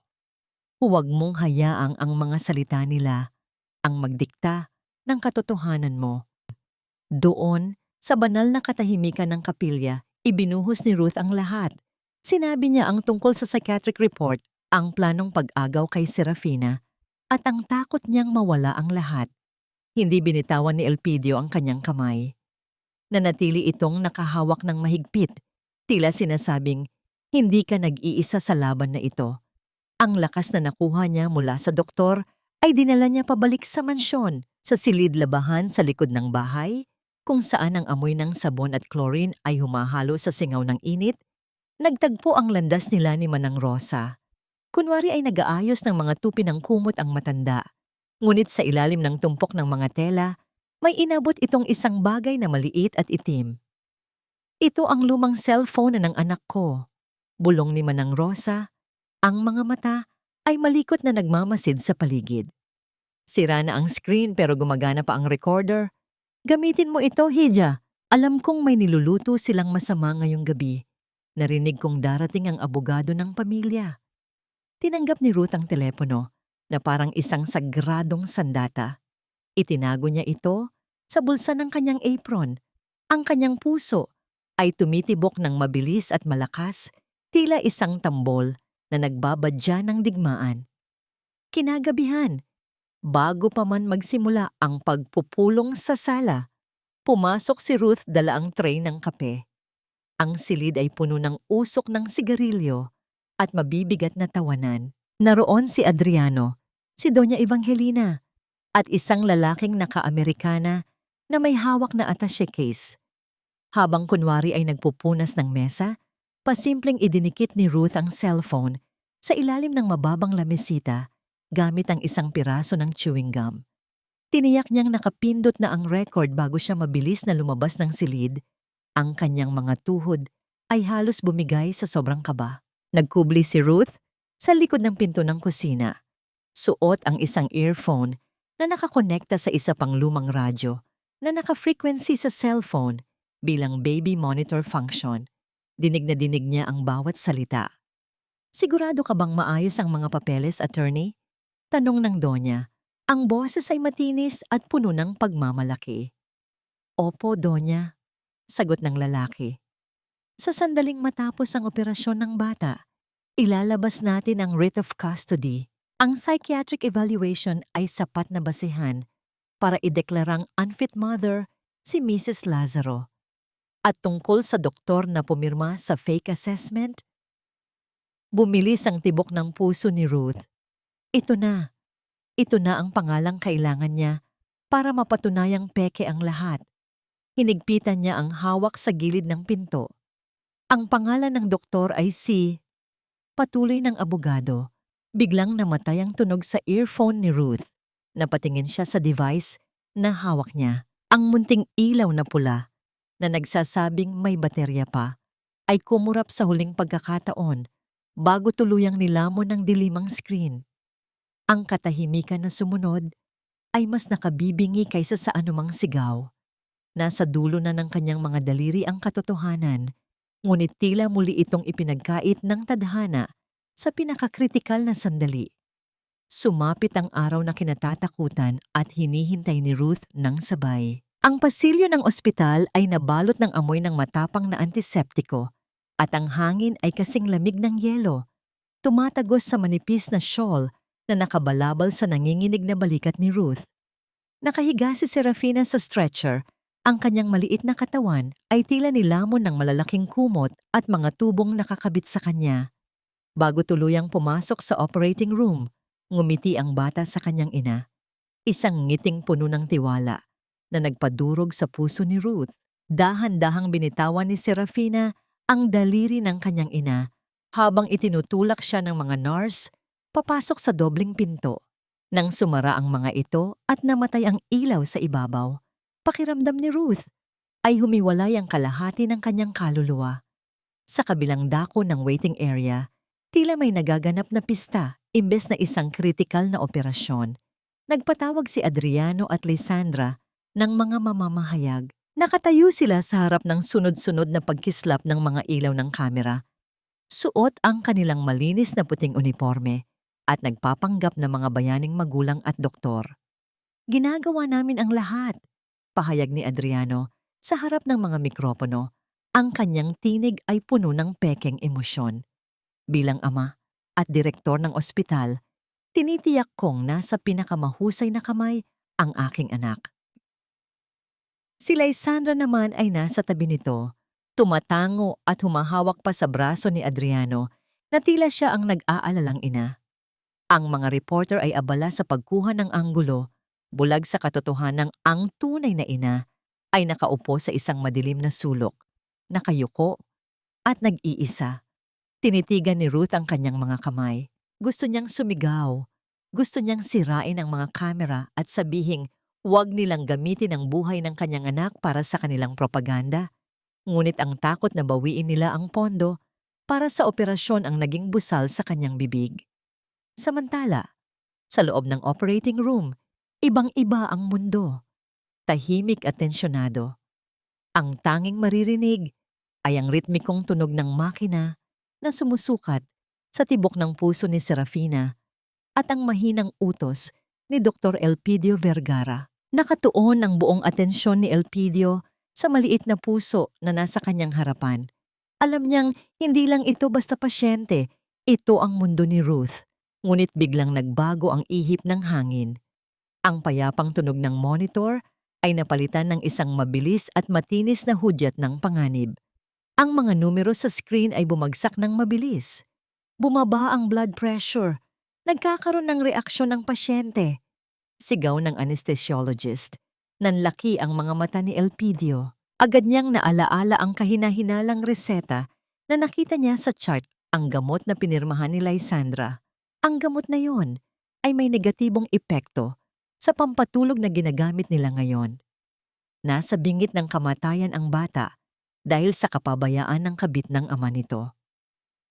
Huwag mong hayaang ang mga salita nila ang magdikta ng katotohanan mo. Doon, sa banal na katahimikan ng kapilya, ibinuhos ni Ruth ang lahat. Sinabi niya ang tungkol sa psychiatric report, ang planong pag-agaw kay Serafina, at ang takot niyang mawala ang lahat. Hindi binitawan ni Elpidio ang kanyang kamay. Nanatili itong nakahawak ng mahigpit, tila sinasabing, hindi ka nag-iisa sa laban na ito. Ang lakas na nakuha niya mula sa doktor ay dinala niya pabalik sa mansyon, sa silid-labahan sa likod ng bahay, kung saan ang amoy ng sabon at chlorine ay humahalo sa singaw ng init. Nagtagpo ang landas nila ni Manang Rosa. Kunwari ay nag-aayos ng mga tupi ng kumot ang matanda. Ngunit sa ilalim ng tumpok ng mga tela, may inabot itong isang bagay na maliit at itim. Ito ang lumang cellphone na ng anak ko. Bulong ni Manang Rosa, ang mga mata ay malikot na nagmamasid sa paligid. Sira na ang screen pero gumagana pa ang recorder. Gamitin mo ito, Hija. Alam kong may niluluto silang masama ngayong gabi. Narinig kong darating ang abogado ng pamilya. Tinanggap ni Ruth ang telepono na parang isang sagradong sandata. Itinago niya ito sa bulsa ng kanyang apron. Ang kanyang puso ay tumitibok ng mabilis at malakas, tila isang tambol na nagbabadya ng digmaan. Kinagabihan, bago pa man magsimula ang pagpupulong sa sala, pumasok si Ruth dala ang tray ng kape. Ang silid ay puno ng usok ng sigarilyo at mabibigat na tawanan. Naroon si Adriano, si Doña Evangelina, at isang lalaking naka-Amerikana na may hawak na attaché case. Habang kunwari ay nagpupunas ng mesa, pasimpleng idinikit ni Ruth ang cellphone sa ilalim ng mababang lamesita gamit ang isang piraso ng chewing gum. Tiniyak niyang nakapindot na ang record bago siya mabilis na lumabas ng silid. Ang kanyang mga tuhod ay halos bumigay sa sobrang kaba. Nagkubli si Ruth sa likod ng pinto ng kusina. Suot ang isang earphone na nakakonekta sa isa pang lumang radyo na naka-frequency sa cellphone bilang baby monitor function. Dinig na dinig niya ang bawat salita. Sigurado ka bang maayos ang mga papeles, attorney? Tanong ng Donya. Ang boses ay matinis at puno ng pagmamalaki. Opo, Donya, sagot ng lalaki. Sa sandaling matapos ang operasyon ng bata, ilalabas natin ang writ of custody. Ang psychiatric evaluation ay sapat na basehan para ideklarang unfit mother si Mrs. Lazaro. At tungkol sa doktor na pumirma sa fake assessment, bumilis ang tibok ng puso ni Ruth. Ito na ang pangalang kailangan niya para mapatunayang peke ang lahat. Hinigpitan niya ang hawak sa gilid ng pinto. Ang pangalan ng doktor ay si... Patuloy ng abogado. Biglang namatay ang tunog sa earphone ni Ruth. Napatingin siya sa device na hawak niya. Ang munting ilaw na pula na nagsasabing may baterya pa ay kumurap sa huling pagkakataon bago tuluyang nilamon ng dilimang screen. Ang katahimikan na sumunod ay mas nakabibingi kaysa sa anumang sigaw. Nasa dulo na ng kanyang mga daliri ang katotohanan, ngunit tila muli itong ipinagkait ng tadhana sa pinakakritikal na sandali. Sumapit ang araw na kinatatakutan at hinihintay ni Ruth ng sabay. Ang pasilyo ng ospital ay nabalot ng amoy ng matapang na antiseptiko at ang hangin ay kasing lamig ng yelo, tumatagos sa manipis na shawl na nakabalabal sa nanginginig na balikat ni Ruth. Nakahiga si Serafina sa stretcher, ang kanyang maliit na katawan ay tila nilamon ng malalaking kumot at mga tubong nakakabit sa kanya. Bago tuluyang pumasok sa operating room, ngumiti ang bata sa kanyang ina. Isang ngiting puno ng tiwala na nagpadurog sa puso ni Ruth. Dahan-dahang binitawan ni Serafina ang daliri ng kanyang ina habang itinutulak siya ng mga nurse papasok sa dobling pinto. Nang sumara ang mga ito at namatay ang ilaw sa ibabaw, pakiramdam ni Ruth ay humiwalay ang kalahati ng kanyang kaluluwa. Sa kabilang dako ng waiting area, tila may nagaganap na pista imbes na isang kritikal na operasyon. Nagpatawag si Adriano at Lysandra ng mga mamamahayag. Nakatayo sila sa harap ng sunod-sunod na pagkislap ng mga ilaw ng kamera. Suot ang kanilang malinis na puting uniforme at nagpapanggap na mga bayaning magulang at doktor. Ginagawa namin ang lahat, pahayag ni Adriano sa harap ng mga mikropono. Ang kanyang tinig ay puno ng pekeng emosyon. Bilang ama at direktor ng ospital, tinitiyak kong nasa pinakamahusay na kamay ang aking anak. Si Lysandra naman ay nasa tabi nito, tumatango at humahawak pa sa braso ni Adriano na tila siya ang nag-aalalang ina. Ang mga reporter ay abala sa pagkuha ng anggulo, bulag sa katotohanang ang tunay na ina ay nakaupo sa isang madilim na sulok, nakayuko at nag-iisa. Tinitigan ni Ruth ang kanyang mga kamay. Gusto niyang sumigaw. Gusto niyang sirain ang mga kamera at sabihing huwag nilang gamitin ang buhay ng kanyang anak para sa kanilang propaganda. Ngunit ang takot na bawiin nila ang pondo para sa operasyon ang naging busal sa kanyang bibig. Samantala, sa loob ng operating room, ibang-iba ang mundo. Tahimik at tensyonado. Ang tanging maririnig ay ang ritmikong tunog ng makina na sumusukat sa tibok ng puso ni Serafina at ang mahinang utos ni Dr. Elpidio Vergara. Nakatuon ang buong atensyon ni Elpidio sa maliit na puso na nasa kanyang harapan. Alam niyang hindi lang ito basta pasyente, ito ang mundo ni Ruth. Ngunit biglang nagbago ang ihip ng hangin. Ang payapang tunog ng monitor ay napalitan ng isang mabilis at matinis na hudyat ng panganib. Ang mga numero sa screen ay bumagsak ng mabilis. Bumaba ang blood pressure. Nagkakaroon ng reaksyon ng pasyente. Sigaw ng anesthesiologist. Nanlaki ang mga mata ni Elpidio. Agad niyang naalaala ang kahina-hinalang reseta na nakita niya sa chart, ang gamot na pinirmahan ni Lysandra. Ang gamot na yon ay may negatibong epekto sa pampatulog na ginagamit nila ngayon. Nasa bingit ng kamatayan ang bata dahil sa kapabayaan ng kabit ng ama nito.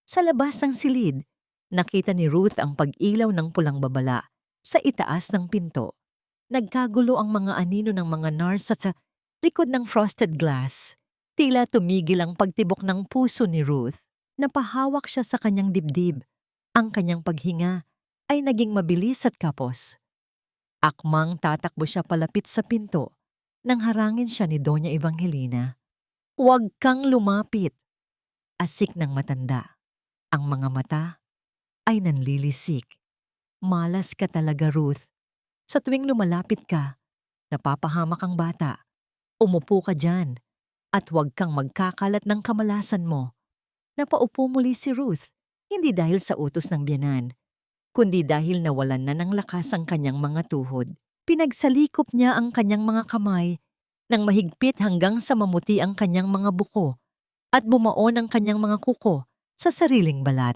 Sa labas ng silid, nakita ni Ruth ang pag-ilaw ng pulang babala sa itaas ng pinto. Nagkagulo ang mga anino ng mga nurse sa likod ng frosted glass. Tila tumigil ang pagtibok ng puso ni Ruth. Napahawak siya sa kanyang dibdib. Ang kanyang paghinga ay naging mabilis at kapos. Akmang tatakbo siya palapit sa pinto nang harangin siya ni Doña Evangelina. "Huwag kang lumapit," asik ng matanda. Ang mga mata ay nanlilisik. "Malas ka talaga, Ruth. Sa tuwing lumalapit ka, napapahamak ang bata. Umupo ka dyan at huwag kang magkakalat ng kamalasan mo." Napaupo muli si Ruth. Hindi dahil sa utos ng biyenan, kundi dahil nawalan na ng lakas ang kanyang mga tuhod. Pinagsalikop niya ang kanyang mga kamay nang mahigpit hanggang sa mamuti ang kanyang mga buko at bumaon ang kanyang mga kuko sa sariling balat.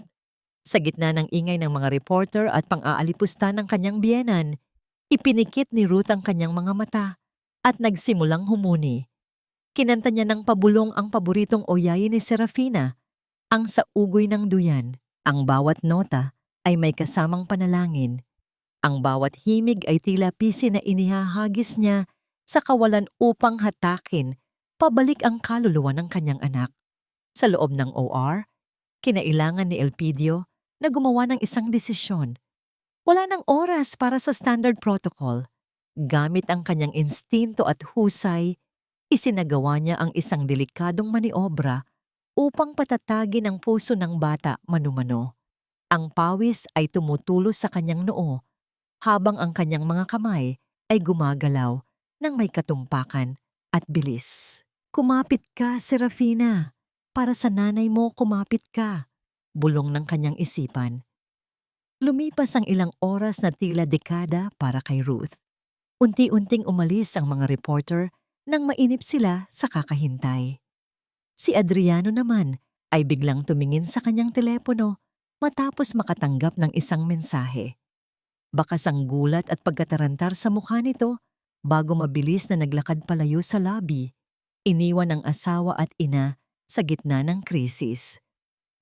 Sa gitna ng ingay ng mga reporter at pang-aalipusta ng kanyang biyenan, ipinikit ni Ruth ang kanyang mga mata at nagsimulang humuni. Kinanta niya ng pabulong ang paboritong oyayi ni Serafina, ang sa ugoy ng duyan. Ang bawat nota ay may kasamang panalangin. Ang bawat himig ay tila pisi na inihahagis niya sa kawalan upang hatakin pabalik ang kaluluwa ng kanyang anak. Sa loob ng OR, kinailangan ni Elpidio na gumawa ng isang desisyon. Wala nang oras para sa standard protocol. Gamit ang kanyang instinto at husay, isinagawa niya ang isang delikadong maniobra upang patatagin ang puso ng bata mano-mano. Ang pawis ay tumutulo sa kanyang noo habang ang kanyang mga kamay ay gumagalaw ng may katumpakan at bilis. Kumapit ka, Serafina. Para sa nanay mo, kumapit ka. Bulong ng kanyang isipan. Lumipas ang ilang oras na tila dekada para kay Ruth. Unti-unting umalis ang mga reporter nang mainip sila sa kakahintay. Si Adriano naman ay biglang tumingin sa kanyang telepono matapos makatanggap ng isang mensahe. Bakas ang gulat at pagkatarantar sa mukha nito bago mabilis na naglakad palayo sa lobby. Iniwan ang asawa at ina sa gitna ng krisis.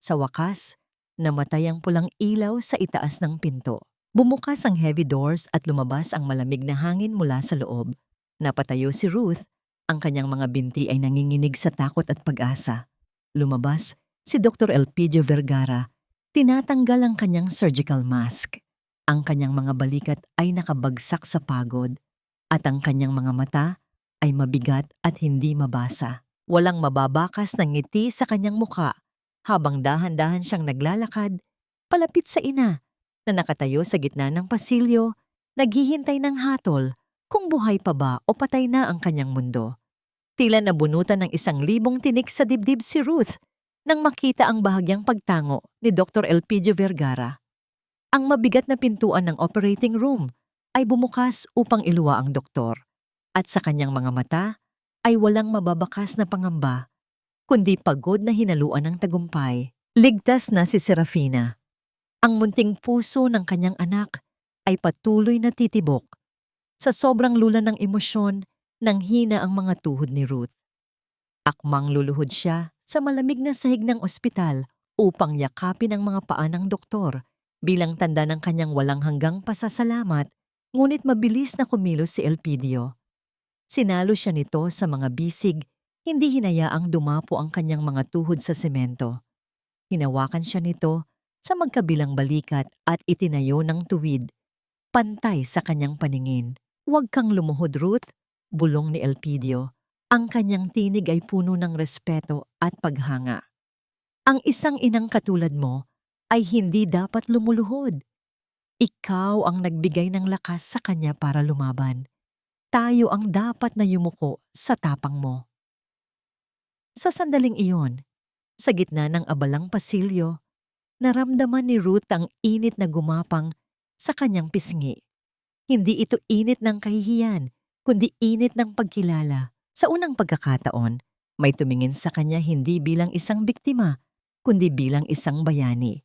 Sa wakas, namatay ang pulang ilaw sa itaas ng pinto. Bumukas ang heavy doors at lumabas ang malamig na hangin mula sa loob. Napatayo si Ruth, ang kanyang mga binti ay nanginginig sa takot at pag-asa. Lumabas si Dr. Elpidio Vergara, tinatanggal ang kanyang surgical mask. Ang kanyang mga balikat ay nakabagsak sa pagod at ang kanyang mga mata ay mabigat at hindi mabasa. Walang mababakas na ngiti sa kanyang muka habang dahan-dahan siyang naglalakad palapit sa ina na nakatayo sa gitna ng pasilyo, naghihintay ng hatol kung buhay pa ba o patay na ang kanyang mundo. Tila nabunutan ng 1,000 tinik sa dibdib si Ruth nang makita ang bahagyang pagtango ni Dr. Elpidio Vergara. Ang mabigat na pintuan ng operating room ay bumukas upang iluwa ang doktor at sa kanyang mga mata ay walang mababakas na pangamba kundi pagod na hinaluan ng tagumpay. Ligtas na si Serafina. Ang munting puso ng kanyang anak ay patuloy na titibok. Sa sobrang lula ng emosyon, nanghina ang mga tuhod ni Ruth. Akmang luluhod siya sa malamig na sahig ng ospital upang yakapin ang mga paa ng doktor bilang tanda ng kanyang walang hanggang pasasalamat, ngunit mabilis na kumilos si Elpidio. Sinalo siya nito sa mga bisig, hindi hinayaang dumapo ang kanyang mga tuhod sa semento. Hinawakan siya nito sa magkabilang balikat at itinayo ng tuwid, pantay sa kanyang paningin. "Huwag kang lumuhod, Ruth," bulong ni Elpidio. Ang kanyang tinig ay puno ng respeto at paghanga. "Ang isang inang katulad mo ay hindi dapat lumuluhod. Ikaw ang nagbigay ng lakas sa kanya para lumaban. Tayo ang dapat na yumuko sa tapang mo." Sa sandaling iyon, sa gitna ng abalang pasilyo, naramdaman ni Ruth ang init na gumapang sa kanyang pisngi. Hindi ito init ng kahihiyan, kundi init ng pagkilala. Sa unang pagkakataon, may tumingin sa kanya hindi bilang isang biktima, kundi bilang isang bayani.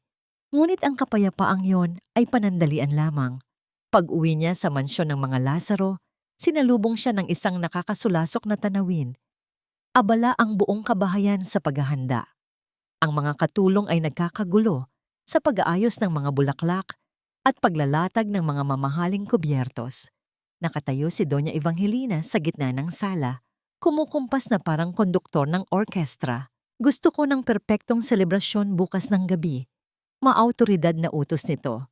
Ngunit ang kapayapaang yon ay panandalian lamang. Pag-uwi niya sa mansyon ng mga Lazaro, sinalubong siya ng isang nakakasulasok na tanawin. Abala ang buong kabahayan sa paghahanda. Ang mga katulong ay nagkakagulo sa pag-aayos ng mga bulaklak at paglalatag ng mga mamahaling kubyertos. Nakatayo si Doña Evangelina sa gitna ng sala, kumukumpas na parang konduktor ng orkestra. "Gusto ko ng perpektong selebrasyon bukas ng gabi." Maautoridad na utos nito.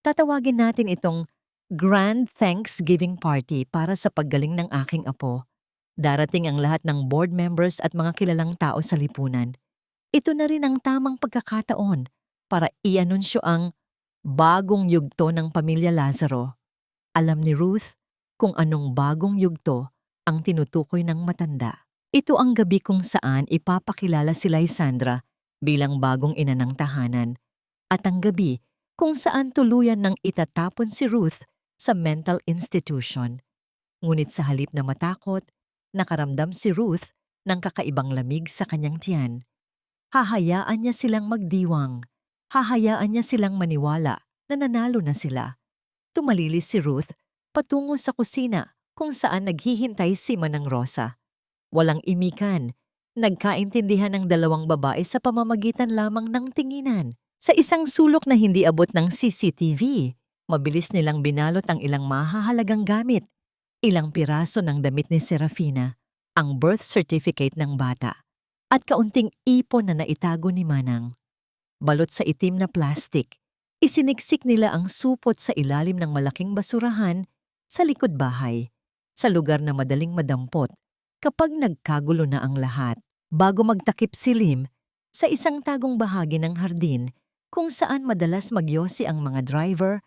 "Tatawagin natin itong Grand Thanksgiving Party para sa paggaling ng aking apo. Darating ang lahat ng board members at mga kilalang tao sa lipunan. Ito na rin ang tamang pagkakataon para i-anunsyo ang bagong yugto ng pamilya Lazaro." Alam ni Ruth kung anong bagong yugto ang tinutukoy ng matanda. Ito ang gabi kung saan ipapakilala si Lysandra bilang bagong ina ng tahanan at ang gabi kung saan tuluyan ng itatapon si Ruth sa mental institution. Ngunit sa halip na matakot, nakaramdam si Ruth ng kakaibang lamig sa kanyang tiyan. Hahayaan niya silang magdiwang. Hahayaan niya silang maniwala na nanalo na sila. Tumalilis si Ruth patungo sa kusina kung saan naghihintay si Manang Rosa. Walang imikan. Nagkaintindihan ng dalawang babae sa pamamagitan lamang ng tinginan. Sa isang sulok na hindi abot ng CCTV, mabilis nilang binalot ang ilang mahahalagang gamit. Ilang piraso ng damit ni Serafina, ang birth certificate ng bata, at kaunting ipon na naitago ni Manang. Balot sa itim na plastik, isiniksik nila ang supot sa ilalim ng malaking basurahan sa likod bahay, sa lugar na madaling madampot kapag nagkagulo na ang lahat. Bago magtakip silim, sa isang tagong bahagi ng hardin kung saan madalas magyosi ang mga driver,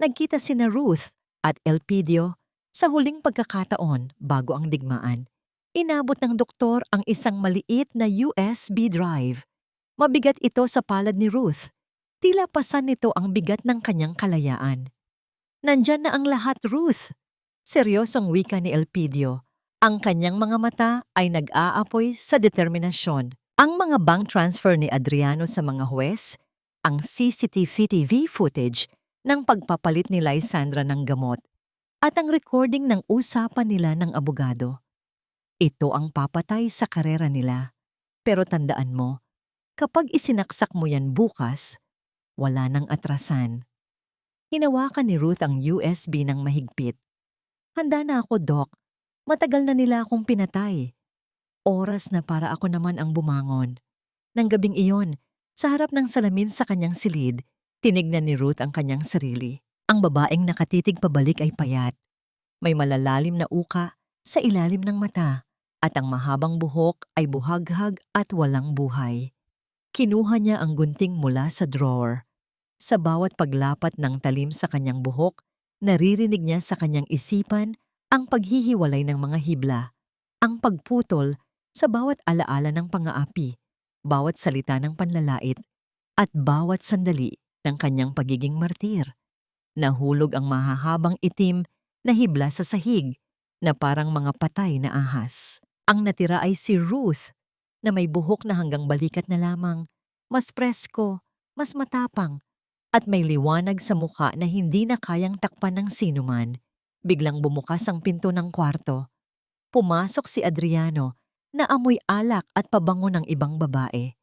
nagkita sina Ruth at Elpidio sa huling pagkakataon bago ang digmaan. Inabot ng doktor ang isang maliit na USB drive. Mabigat ito sa palad ni Ruth. Tila pasan nito ang bigat ng kanyang kalayaan. Nandyan na ang lahat, Ruth. Seryosong wika ni Elpidio. Ang kanyang mga mata ay nag-aapoy sa determinasyon. Ang mga bank transfer ni Adriano sa mga huwes, ang CCTV footage ng pagpapalit ni Lysandra ng gamot, at ang recording ng usapan nila ng abogado. Ito ang papatay sa karera nila. Pero tandaan mo, kapag isinaksak mo yan bukas, wala nang atrasan. Hinawakan ni Ruth ang USB ng mahigpit. Handa na ako, Doc. Matagal na nila akong pinatay. Oras na para ako naman ang bumangon. Nang gabing iyon, sa harap ng salamin sa kanyang silid, tinignan ni Ruth ang kanyang sarili. Ang babaeng nakatitig pabalik ay payat. May malalalim na uka sa ilalim ng mata at ang mahabang buhok ay buhaghag at walang buhay. Kinuha niya ang gunting mula sa drawer. Sa bawat paglapat ng talim sa kanyang buhok, naririnig niya sa kanyang isipan ang paghihiwalay ng mga hibla, ang pagputol sa bawat alaala ng pang-aapi, bawat salita ng panlalait, at bawat sandali ng kanyang pagiging martir. Nahulog ang mahahabang itim na hibla sa sahig na parang mga patay na ahas. Ang natira ay si Ruth na may buhok na hanggang balikat na lamang, mas presko, mas matapang, at may liwanag sa mukha na hindi na kayang takpan ng sinuman. Biglang bumukas ang pinto ng kwarto. Pumasok si Adriano na amoy alak at pabango ng ibang babae.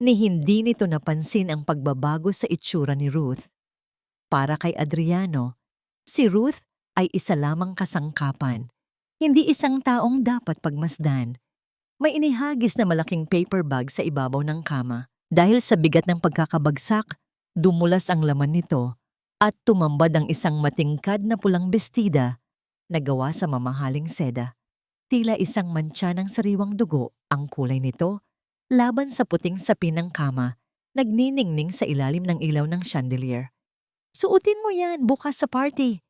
Ni hindi nito napansin ang pagbabago sa itsura ni Ruth. Para kay Adriano, si Ruth ay isa lamang kasangkapan, hindi isang taong dapat pagmasdan. May inihagis na malaking paper bag sa ibabaw ng kama. Dahil sa bigat ng pagkakabagsak, dumulas ang laman nito at tumambad ang isang matingkad na pulang bestida na gawa sa mamahaling seda. Tila isang mantsa ng sariwang dugo ang kulay nito laban sa puting sapin ng kama, nagniningning sa ilalim ng ilaw ng chandelier. Suotin mo yan bukas sa party,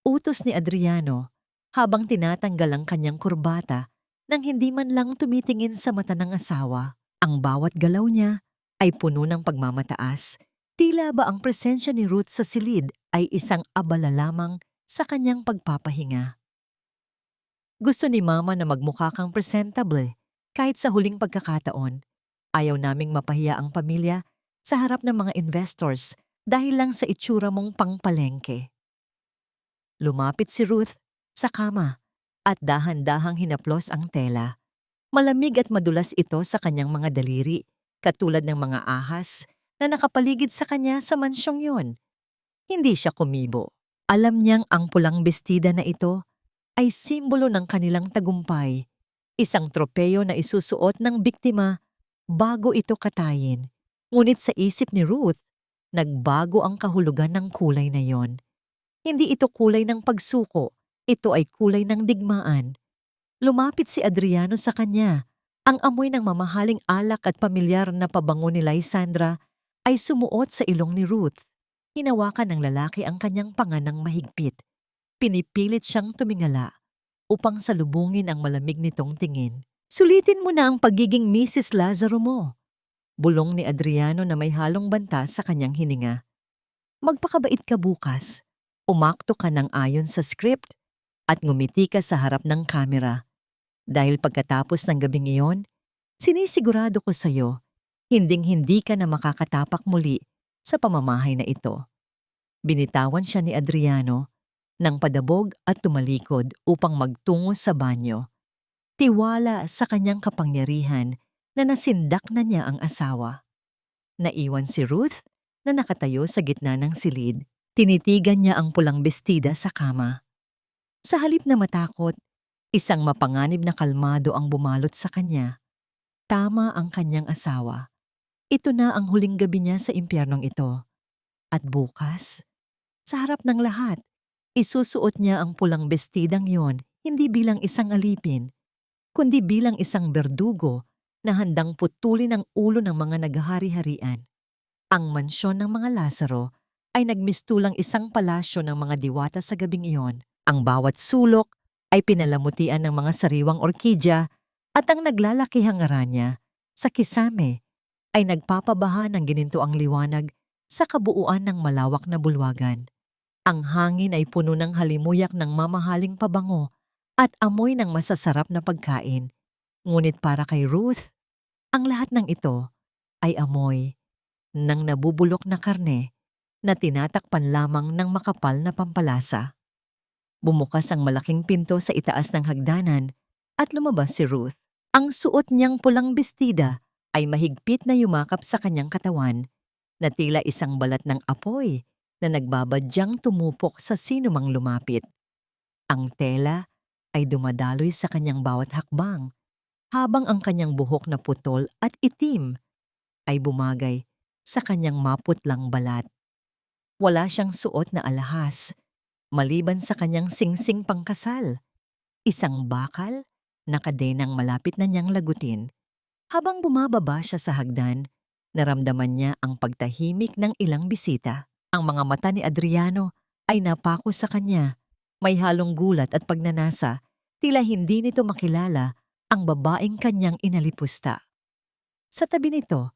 utos ni Adriano habang tinatanggal ang kanyang kurbata nang hindi man lang tumitingin sa mata ng asawa. Ang bawat galaw niya ay puno ng pagmamataas. Tila ba ang presensya ni Ruth sa silid ay isang abala lamang sa kanyang pagpapahinga. Gusto ni Mama na magmukha kang presentable kahit sa huling pagkakataon. Ayaw naming mapahiya ang pamilya sa harap ng mga investors dahil lang sa itsura mong pangpalengke. Lumapit si Ruth sa kama at dahan-dahang hinaplos ang tela. Malamig at madulas ito sa kanyang mga daliri, katulad ng mga ahas na nakapaligid sa kanya sa mansyong yon. Hindi siya kumibo. Alam niyang ang pulang bestida na ito ay simbolo ng kanilang tagumpay, isang tropeyo na isusuot ng biktima bago ito katayin. Ngunit sa isip ni Ruth, nagbago ang kahulugan ng kulay na yon. Hindi ito kulay ng pagsuko, ito ay kulay ng digmaan. Lumapit si Adriano sa kanya. Ang amoy ng mamahaling alak at pamilyar na pabango ni Lysandra ay sumuot sa ilong ni Ruth. Hinawakan ng lalaki ang kanyang panga ng mahigpit. Pinipilit siyang tumingala upang salubungin ang malamig nitong tingin. Sulitin mo na ang pagiging Mrs. Lazaro mo. Bulong ni Adriano na may halong banta sa kanyang hininga. Magpakabait ka bukas. Umakto ka ng ayon sa script at ngumiti ka sa harap ng kamera. Dahil pagkatapos ng gabing iyon, sinisigurado ko sa iyo, hinding-hindi ka na makakatapak muli sa pamamahay na ito. Binitawan siya ni Adriano ng padabog at tumalikod upang magtungo sa banyo. Tiwala sa kanyang kapangyarihan na nasindak na niya ang asawa. Naiwan si Ruth na nakatayo sa gitna ng silid. Tinitigan niya ang pulang bestida sa kama. Sa halip na matakot, isang mapanganib na kalmado ang bumalot sa kanya. Tama ang kanyang asawa. Ito na ang huling gabi niya sa impyernong ito. At bukas, sa harap ng lahat, Isusuot niya ang pulang bestidang yon hindi bilang isang alipin, kundi bilang isang berdugo na handang putulin ang ulo ng mga naghahari-harian. Ang mansyon ng mga Lazaro ay nagmistulang isang palasyo ng mga diwata sa gabing iyon. Ang bawat sulok ay pinalamutian ng mga sariwang orkidya at ang naglalakihang aranya sa kisame ay nagpapabaha ng ginintuang liwanag sa kabuuan ng malawak na bulwagan. Ang hangin ay puno ng halimuyak ng mamahaling pabango at amoy ng masasarap na pagkain. Ngunit para kay Ruth, ang lahat ng ito ay amoy ng nabubulok na karne na tinatakpan lamang ng makapal na pampalasa. Bumukas ang malaking pinto sa itaas ng hagdanan at lumabas si Ruth. Ang suot niyang pulang bestida ay mahigpit na yumakap sa kanyang katawan na tila isang balat ng apoy na nagbabadyang tumupok sa sinumang lumapit. Ang tela ay dumadaloy sa kanyang bawat hakbang, habang ang kanyang buhok na putol at itim ay bumagay sa kanyang maputlang balat. Wala siyang suot na alahas, maliban sa kanyang singsing pangkasal, isang bakal na kadenang malapit na niyang lagutin. Habang bumababa siya sa hagdan, naramdaman niya ang pagtahimik ng ilang bisita. Ang mga mata ni Adriano ay napako sa kanya. May halong gulat at pagnanasa, tila hindi nito makilala ang babaeng kanyang inalipusta. Sa tabi nito,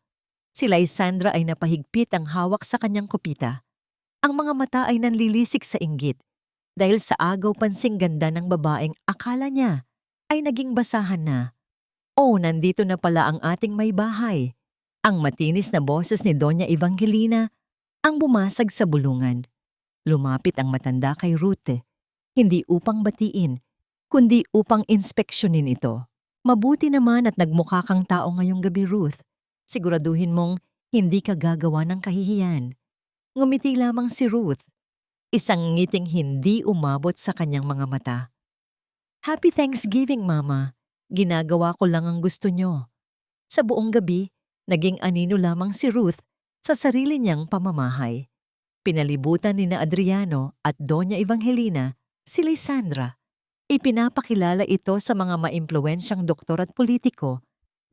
si Lysandra ay napahigpit ang hawak sa kanyang kupita. Ang mga mata ay nanlilisik sa inggit dahil sa agaw pansing ganda ng babaeng akala niya ay naging basahan na. Oh, nandito na pala ang ating may bahay. Ang matinis na boses ni Doña Evangelina ang bumasag sa bulungan. Lumapit ang matanda kay Ruth, hindi upang batiin, kundi upang inspeksyonin ito. Mabuti naman at nagmukha kang tao ngayong gabi, Ruth. Siguraduhin mong hindi ka gagawa ng kahihiyan. Ngumiti lamang si Ruth, isang ngiting hindi umabot sa kanyang mga mata. Happy Thanksgiving, Mama. Ginagawa ko lang ang gusto nyo. Sa buong gabi, naging anino lamang si Ruth sa sarili niyang pamamahay. Pinalibutan ni na Adriano at Doña Evangelina si Lysandra. Ipinapakilala ito sa mga maimpluwensyang doktor at politiko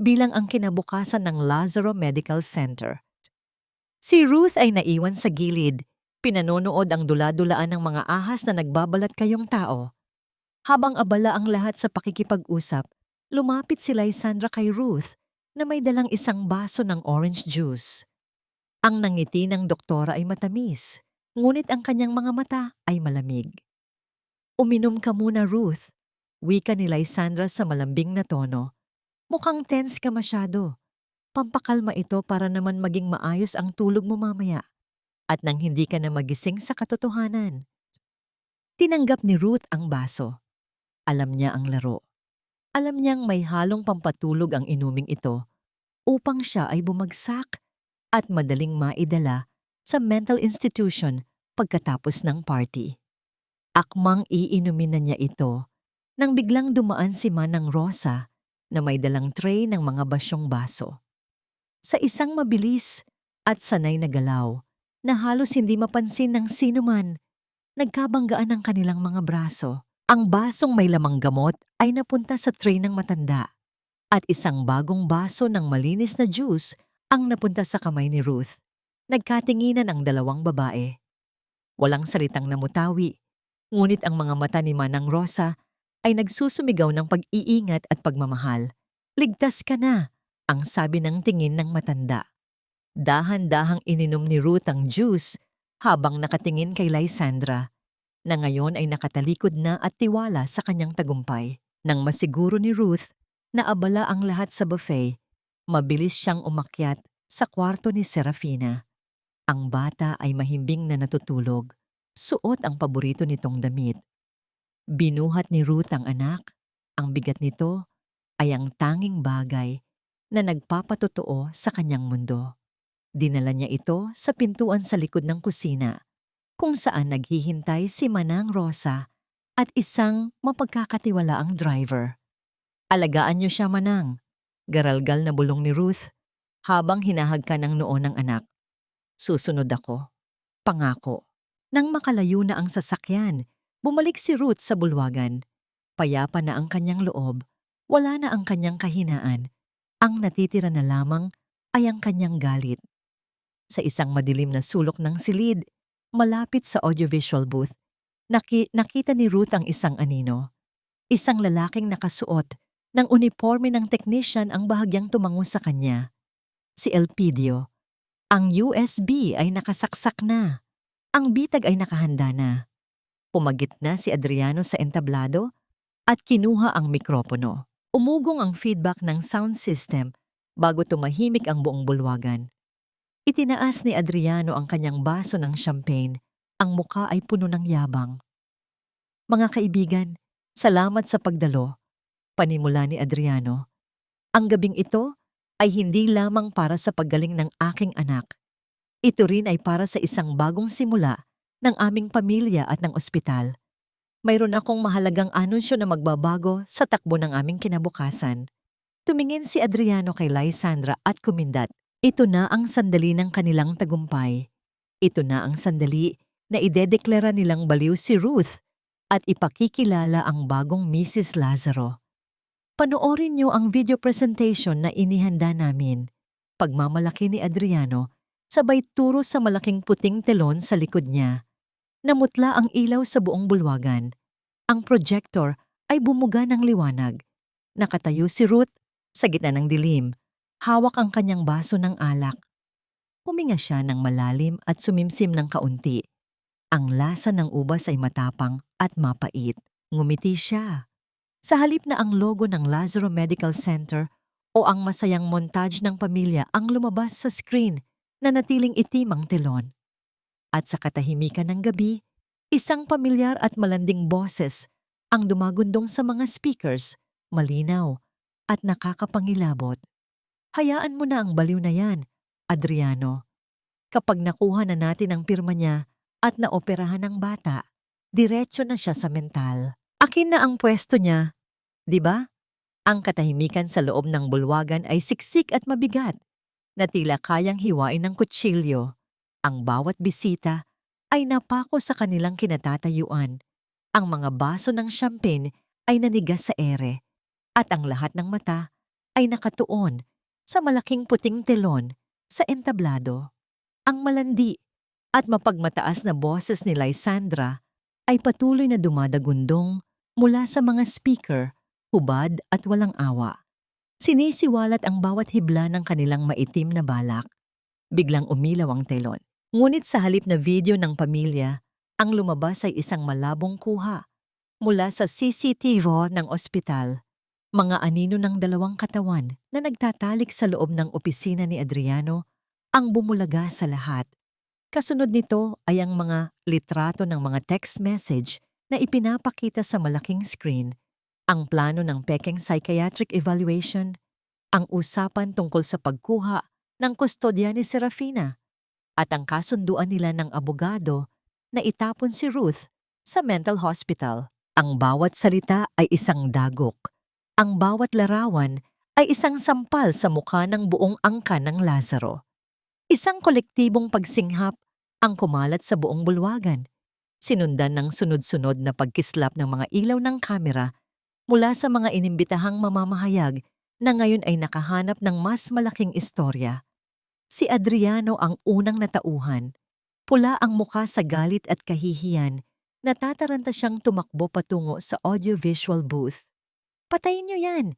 bilang ang kinabukasan ng Lazaro Medical Center. Si Ruth ay naiwan sa gilid, pinanonood ang dula-dulaan ng mga ahas na nagbabalat kayong tao. Habang abala ang lahat sa pakikipag-usap, lumapit si Lysandra kay Ruth na may dalang isang baso ng orange juice. Ang nangiti ng doktora ay matamis, ngunit ang kanyang mga mata ay malamig. Uminom ka muna, Ruth, wika ni Lysandra sa malambing na tono. Mukhang tense ka masyado. Pampakalma ito para naman maging maayos ang tulog mo mamaya at nang hindi ka na magising sa katotohanan. Tinanggap ni Ruth ang baso. Alam niya ang laro. Alam niyang may halong pampatulog ang inuming ito upang siya ay bumagsak at madaling maidala sa mental institution pagkatapos ng party. Akmang iinumin na niya ito nang biglang dumaan si Manang Rosa na may dalang tray ng mga basyong baso. Sa isang mabilis at sanay na galaw na halos hindi mapansin ng sinuman, nagkabanggaan ang kanilang mga braso. Ang basong may lamang gamot ay napunta sa tray ng matanda at isang bagong baso ng malinis na juice ang napunta sa kamay ni Ruth. Nagkatinginan ang dalawang babae. Walang salitang namutawi, ngunit ang mga mata ni Manang Rosa ay nagsusumigaw ng pag-iingat at pagmamahal. Ligtas ka na, ang sabi ng tingin ng matanda. Dahan-dahang ininom ni Ruth ang juice habang nakatingin kay Lysandra, na ngayon ay nakatalikod na at tiwala sa kanyang tagumpay. Nang masiguro ni Ruth na abala ang lahat sa buffet, mabilis siyang umakyat sa kwarto ni Serafina. Ang bata ay mahimbing na natutulog, suot ang paborito nitong damit. Binuhat ni Ruth ang anak. Ang bigat nito ay ang tanging bagay na nagpapatotoo sa kanyang mundo. Dinala niya ito sa pintuan sa likod ng kusina, kung saan naghihintay si Manang Rosa at isang mapagkakatiwalaang driver. Alagaan niyo siya, Manang. Garalgal na bulong ni Ruth habang hinahagkan ng noo ng anak. Susunod ako. Pangako. Nang makalayo na ang sasakyan, Bumalik si Ruth sa bulwagan. Payapa na ang kanyang loob, wala na ang kanyang kahinaan. Ang natitira na lamang ay ang kanyang galit. Sa isang madilim na sulok ng silid, malapit sa audiovisual booth, nakita ni Ruth ang isang anino. Isang lalaking nakasuot ng uniforme ng technician ang bahagyang tumango sa kanya. Si Elpidio. Ang USB ay nakasaksak na. Ang bitag ay nakahanda na. Pumagit na si Adriano sa entablado at kinuha ang mikropono. Umugong ang feedback ng sound system bago tumahimik ang buong bulwagan. Itinaas ni Adriano ang kanyang baso ng champagne. Ang muka ay puno ng yabang. Mga kaibigan, salamat sa pagdalo, panimula ni Adriano. Ang gabing ito ay hindi lamang para sa paggaling ng aking anak. Ito rin ay para sa isang bagong simula ng aming pamilya at ng ospital. Mayroon akong mahalagang anunsyo na magbabago sa takbo ng aming kinabukasan. Tumingin si Adriano kay Lysandra at kumindat. Ito na ang sandali ng kanilang tagumpay. Ito na ang sandali na idedeklara nilang baliw si Ruth at ipakikilala ang bagong Mrs. Lazaro. Panoorin niyo ang video presentation na inihanda namin. Pagmamalaki ni Adriano, sabay turo sa malaking puting telon sa likod niya. Namutla ang ilaw sa buong bulwagan. Ang projector ay bumuga ng liwanag. Nakatayo si Ruth sa gitna ng dilim. Hawak ang kanyang baso ng alak. Huminga siya ng malalim at sumimsim ng kaunti. Ang lasa ng ubas ay matapang at mapait. Ngumiti siya. Sa halip na ang logo ng Lazaro Medical Center o ang masayang montage ng pamilya ang lumabas sa screen na natiling itim ang telon. At sa katahimikan ng gabi, isang pamilyar at malanding boses ang dumagundong sa mga speakers, malinaw at nakakapangilabot. Hayaan mo na ang baliw na yan, Adriano. Kapag nakuha na natin ang pirma niya at naoperahan ng bata, diretso na siya sa mental. Akin na ang pwesto niya, di ba? Ang katahimikan sa loob ng bulwagan ay siksik at mabigat, na tila kayang hiwain ng kutsilyo. Ang bawat bisita ay napako sa kanilang kinatatayuan. Ang mga baso ng champagne ay nanigas sa ere, at ang lahat ng mata ay nakatuon sa malaking puting telon sa entablado. Ang malandi at mapagmataas na boses ni Lysandra ay patuloy na dumadagundong mula sa mga speaker, hubad at walang awa. Sinisiwalat ang bawat hibla ng kanilang maitim na balak. Biglang umilaw ang telon. Ngunit sa halip na video ng pamilya, ang lumabas ay isang malabong kuha mula sa CCTV ng ospital. Mga anino ng dalawang katawan na nagtatalik sa loob ng opisina ni Adriano ang bumulaga sa lahat. Kasunod nito ay ang mga litrato ng mga text message na ipinapakita sa malaking screen, ang plano ng pekeng psychiatric evaluation, ang usapan tungkol sa pagkuha ng kustodya ni Serafina, at ang kasunduan nila ng abogado na itapon si Ruth sa mental hospital. Ang bawat salita ay isang dagok. Ang bawat larawan ay isang sampal sa mukha ng buong angkan ng Lazaro. Isang kolektibong pagsinghap ang kumalat sa buong bulwagan, sinundan ng sunod-sunod na pagkislap ng mga ilaw ng kamera mula sa mga inimbitahang mamamahayag na ngayon ay nakahanap ng mas malaking istorya. Si Adriano ang unang natauhan. Pula ang mukha sa galit at kahihiyan, natataranta siyang tumakbo patungo sa audiovisual booth. Patayin niyo yan!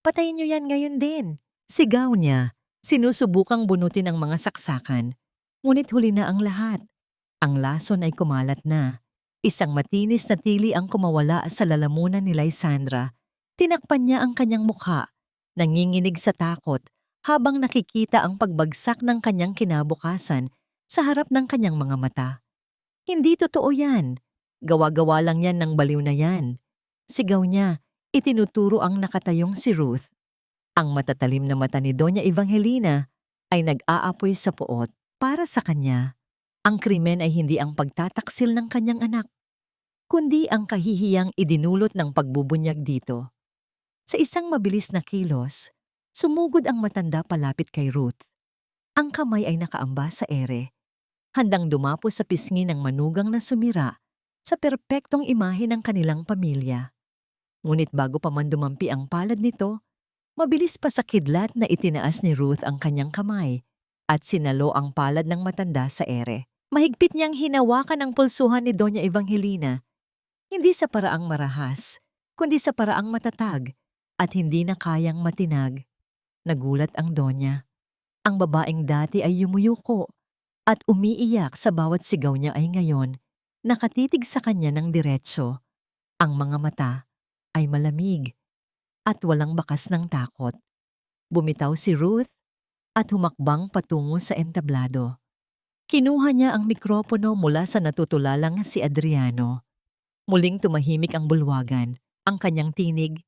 Patayin niyo yan ngayon din! Sigaw niya, sinusubukang bunutin ang mga saksakan. Ngunit huli na ang lahat. Ang lason ay kumalat na. Isang matinis na tili ang kumawala sa lalamunan ni Lysandra. Tinakpan niya ang kanyang mukha, nanginginig sa takot habang nakikita ang pagbagsak ng kanyang kinabukasan sa harap ng kanyang mga mata. Hindi totoo yan. Gawa-gawa lang yan ng baliw na yan. Sigaw niya, itinuturo ang nakatayong si Ruth. Ang matatalim na mata ni Doña Evangelina ay nag-aapoy sa puot. Para sa kanya, ang krimen ay hindi ang pagtataksil ng kanyang anak, kundi ang kahihiyang idinulot ng pagbubunyag dito. Sa isang mabilis na kilos, sumugod ang matanda palapit kay Ruth. Ang kamay ay nakaamba sa ere, handang dumapo sa pisngi ng manugang na sumira sa perpektong imahe ng kanilang pamilya. Ngunit bago pa man dumampi ang palad nito, mabilis pa sa kidlat na itinaas ni Ruth ang kanyang kamay at sinalo ang palad ng matanda sa ere. Mahigpit niyang hinawakan ang pulsuhan ni Doña Evangelina, hindi sa paraang marahas, kundi sa paraang matatag at hindi na kayang matinag. Nagulat ang Donya. Ang babaeng dati ay yumuyuko at umiiyak sa bawat sigaw niya ay ngayon nakatitig sa kanya ng diretso. Ang mga mata ay malamig at walang bakas ng takot. Bumitaw si Ruth at humakbang patungo sa entablado. Kinuha niya ang mikropono mula sa natutulalang si Adriano. Muling tumahimik ang bulwagan, ang kanyang tinig.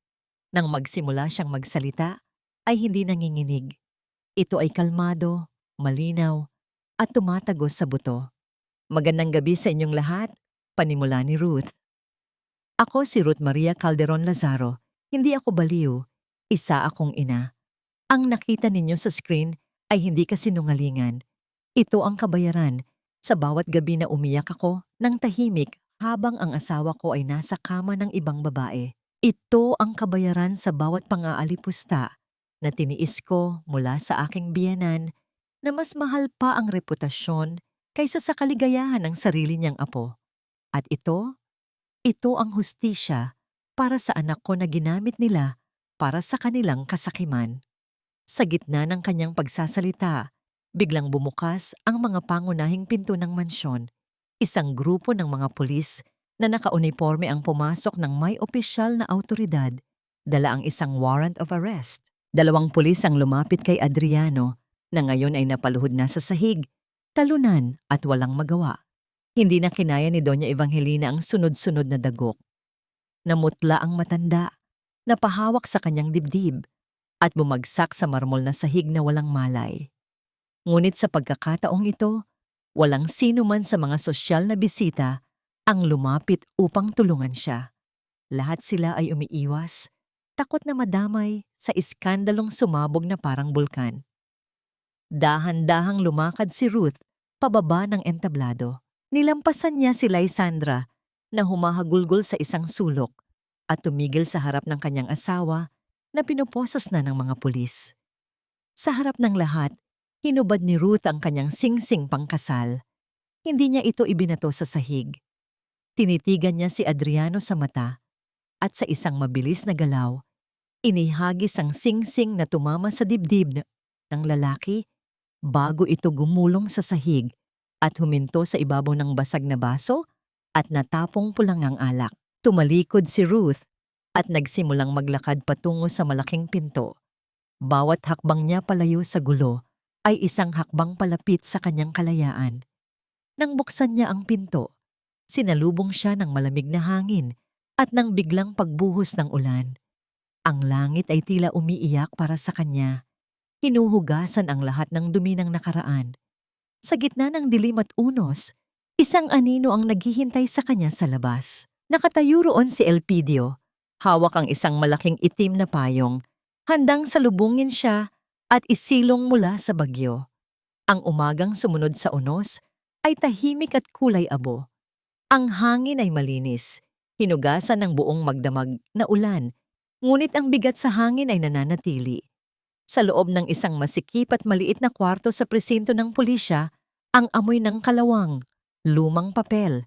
Nang magsimula siyang magsalita, ay hindi nanginginig. Ito ay kalmado, malinaw, at tumatagos sa buto. Magandang gabi sa inyong lahat, panimula ni Ruth. Ako si Ruth Maria Calderon Lazaro. Hindi ako baliw. Isa akong ina. Ang nakita ninyo sa screen ay hindi kasinungalingan. Ito ang kabayaran. Sa bawat gabi na umiyak ako ng tahimik habang ang asawa ko ay nasa kama ng ibang babae. Ito ang kabayaran sa bawat pang-aalipusta na tiniis ko mula sa aking biyenan na mas mahal pa ang reputasyon kaysa sa kaligayahan ng sarili niyang apo. At ito ang hustisya para sa anak ko na ginamit nila para sa kanilang kasakiman. Sa gitna ng kanyang pagsasalita, biglang bumukas ang mga pangunahing pinto ng mansyon. Isang grupo ng mga pulis na nakauniforme ang pumasok ng may opisyal na awtoridad, dala ang isang warrant of arrest. 2 pulis ang lumapit kay Adriano na ngayon ay napaluhod na sa sahig, talunan at walang magawa. Hindi na kinaya ni Doña Evangelina ang sunod-sunod na dagok. Namutla ang matanda, napahawak sa kanyang dibdib, at bumagsak sa marmol na sahig na walang malay. Ngunit sa pagkakataong ito, walang sino man sa mga sosyal na bisita ang lumapit upang tulungan siya. Lahat sila ay umiiwas, takot na madamay sa iskandalong sumabog na parang bulkan. Dahan-dahang lumakad si Ruth pababa ng entablado. Nilampasan niya si Lysandra na humahagulgol sa isang sulok at tumigil sa harap ng kanyang asawa na pinuposas na ng mga pulis. Sa harap ng lahat, hinubad ni Ruth ang kanyang singsing pangkasal. Hindi niya ito ibinato sa sahig. Tinitigan niya si Adriano sa mata at sa isang mabilis na galaw, inihagis ang singsing na tumama sa dibdib ng lalaki bago ito gumulong sa sahig at huminto sa ibabaw ng basag na baso at natapong pulang ang alak. Tumalikod si Ruth at nagsimulang maglakad patungo sa malaking pinto. Bawat hakbang niya palayo sa gulo ay isang hakbang palapit sa kanyang kalayaan. Nang buksan niya ang pinto, sinalubong siya ng malamig na hangin at ng biglang pagbuhos ng ulan. Ang langit ay tila umiiyak para sa kanya. Hinuhugasan ang lahat ng dumi ng nakaraan. Sa gitna ng dilim at unos, isang anino ang naghihintay sa kanya sa labas. Nakatayo roon si Elpidio. Hawak ang isang malaking itim na payong, handang salubungin siya at isilong mula sa bagyo. Ang umagang sumunod sa unos ay tahimik at kulay abo. Ang hangin ay malinis, hinugasan ng buong magdamag na ulan, ngunit ang bigat sa hangin ay nananatili. Sa loob ng isang masikip at maliit na kwarto sa presinto ng pulisya, ang amoy ng kalawang, lumang papel,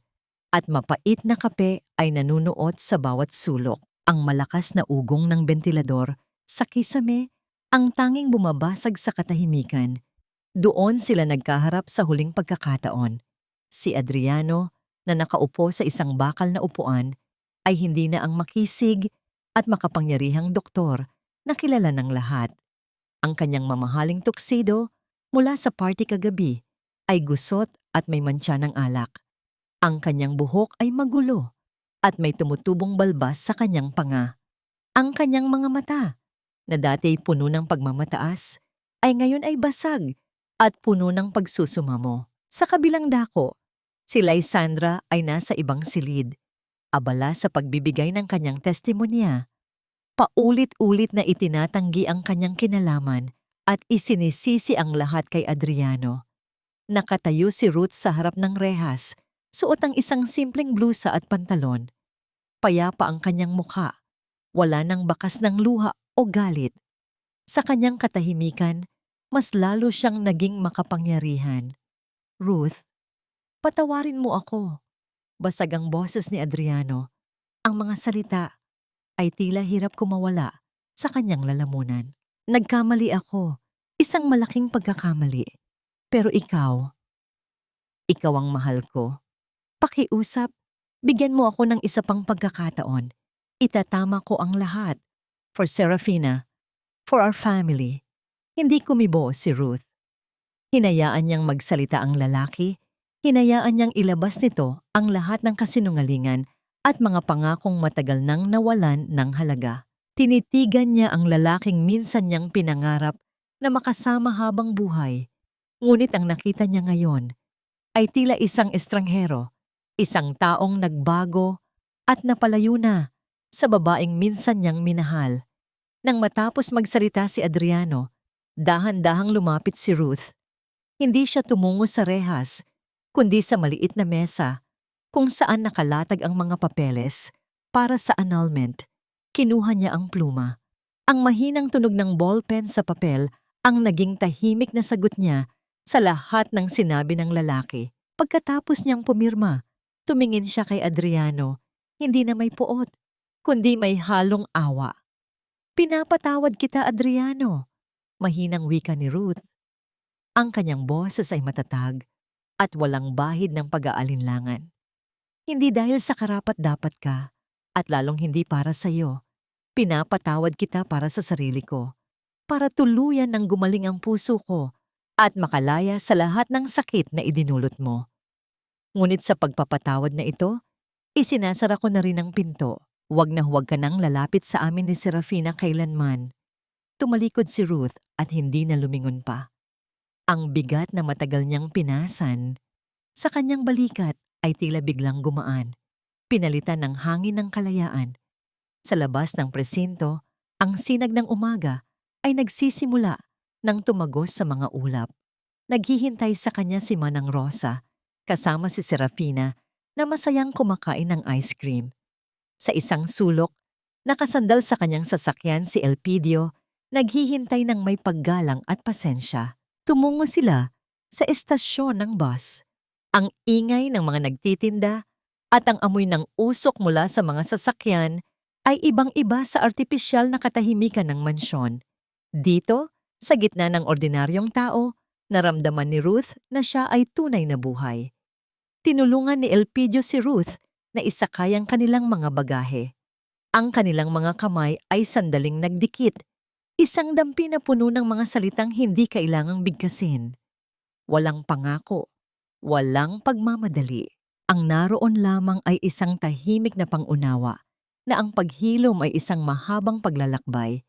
at mapait na kape ay nanunuot sa bawat sulok. Ang malakas na ugong ng bentilador sa kisame ang tanging bumabasag sa katahimikan. Doon sila nagkaharap sa huling pagkakataon. Si Adriano, na nakaupo sa isang bakal na upuan, ay hindi na ang makisig at makapangyarihang doktor na kilala ng lahat. Ang kanyang mamahaling tuksido mula sa party kagabi ay gusot at may mantsa ng alak. Ang kanyang buhok ay magulo at may tumutubong balbas sa kanyang panga. Ang kanyang mga mata, na dati puno ng pagmamataas, ay ngayon ay basag at puno ng pagsusumamo. Sa kabilang dako, si Lysandra ay nasa ibang silid, abala sa pagbibigay ng kanyang testimonya. Paulit-ulit na itinatanggi ang kanyang kinalaman at isinisisi ang lahat kay Adriano. Nakatayo si Ruth sa harap ng rehas Suot ang isang simpleng blusa at pantalon. Payapa ang kanyang mukha. Wala nang bakas ng luha o galit. Sa kanyang katahimikan, mas lalo siyang naging makapangyarihan. Ruth, patawarin mo ako. Basag ang boses ni Adriano. Ang mga salita ay tila hirap kumawala sa kanyang lalamunan. Nagkamali ako. Isang malaking pagkakamali. Pero ikaw ang mahal ko. Pakiusap, bigyan mo ako ng isa pang pagkakataon. Itatama ko ang lahat. For Serafina, for our family. Hindi kumibo si Ruth. Hinayaan niyang magsalita ang lalaki. Hinayaan niyang ilabas nito ang lahat ng kasinungalingan at mga pangakong matagal nang nawalan ng halaga. Tinitigan niya ang lalaking minsan niyang pinangarap na makasama habang buhay. Ngunit ang nakita niya ngayon ay tila isang estranghero, isang taong nagbago at napalayo na sa babaeng minsan niyang minahal. Nang matapos magsalita si Adriano, dahan-dahang lumapit si Ruth. Hindi siya tumungo sa rehas, kundi sa maliit na mesa kung saan nakalatag ang mga papeles para sa annulment. Kinuha niya ang pluma. Ang mahinang tunog ng ballpen sa papel ang naging tahimik na sagot niya sa lahat ng sinabi ng lalaki. Pagkatapos niyang pumirma, tumingin siya kay Adriano, hindi na may puot, kundi may halong awa. Pinapatawad kita, Adriano. Mahinang wika ni Ruth. Ang kanyang boses ay matatag at walang bahid ng pag-aalinlangan. Hindi dahil sa karapat-dapat ka at lalong hindi para sa iyo. Pinapatawad kita para sa sarili ko, para tuluyan ng gumaling ang puso ko at makalaya sa lahat ng sakit na idinulot mo. Ngunit sa pagpapatawad na ito, isinasara ko na rin ang pinto. Huwag na huwag ka nang lalapit sa amin ni Serafina kailanman. Tumalikod si Ruth at hindi na lumingon pa. Ang bigat na matagal niyang pinasan sa kanyang balikat ay tila biglang gumaan. Pinalitan ng hangin ng kalayaan. Sa labas ng presinto, ang sinag ng umaga ay nagsisimula ng tumagos sa mga ulap. Naghihintay sa kanya si Manang Rosa, kasama si Serafina na masayang kumakain ng ice cream. Sa isang sulok, nakasandal sa kanyang sasakyan si Elpidio, naghihintay ng may paggalang at pasensya. Tumungo sila sa estasyon ng bus. Ang ingay ng mga nagtitinda at ang amoy ng usok mula sa mga sasakyan ay ibang-iba sa artipisyal na katahimikan ng mansyon. Dito, sa gitna ng ordinaryong tao, naramdaman ni Ruth na siya ay tunay na buhay. Tinulungan ni Elpidio si Ruth na isakay ang kanilang mga bagahe. Ang kanilang mga kamay ay sandaling nagdikit, isang dampi na puno ng mga salitang hindi kailangang bigkasin. Walang pangako, walang pagmamadali. Ang naroon lamang ay isang tahimik na pangunawa na ang paghilom ay isang mahabang paglalakbay.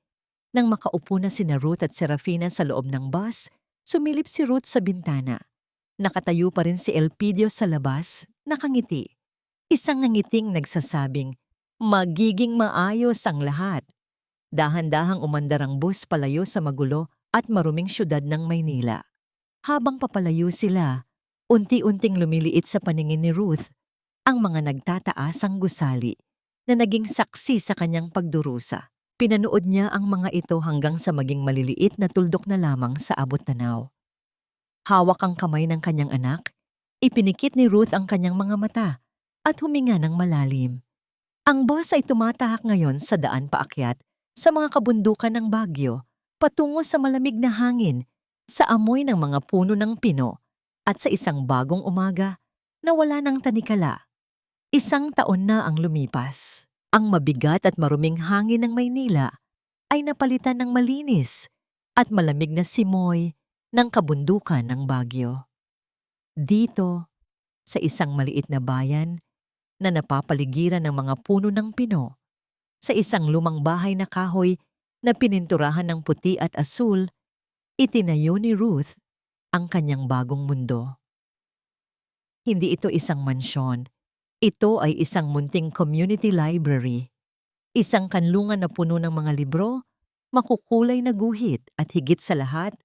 Nang makaupo na sina Ruth at Serafina sa loob ng bus, sumilip si Ruth sa bintana. Nakatayo pa rin si Elpidio sa labas, nakangiti. Isang ngangiting nagsasabing, magiging maayos ang lahat. Dahan-dahang umandar ang bus palayo sa magulo at maruming syudad ng Maynila. Habang papalayo sila, unti-unting lumiliit sa paningin ni Ruth ang mga nagtataasang gusali na naging saksi sa kanyang pagdurusa. Pinanood niya ang mga ito hanggang sa maging maliliit na tuldok na lamang sa abot tanaw. Hawak ang kamay ng kanyang anak, ipinikit ni Ruth ang kanyang mga mata at huminga ng malalim. Ang bus ay tumatahak ngayon sa daan paakyat sa mga kabundukan ng Baguio, patungo sa malamig na hangin, sa amoy ng mga puno ng pino at sa isang bagong umaga na wala ng tanikala. 1 taon na ang lumipas. Ang mabigat at maruming hangin ng Maynila ay napalitan ng malinis at malamig na simoy ng kabundukan ng Baguio. Dito, sa isang maliit na bayan na napapaligiran ng mga puno ng pino, sa isang lumang bahay na kahoy na pininturahan ng puti at asul, itinayo ni Ruth ang kanyang bagong mundo. Hindi ito isang mansyon. Ito ay isang munting community library. Isang kanlungan na puno ng mga libro, makukulay na guhit at higit sa lahat,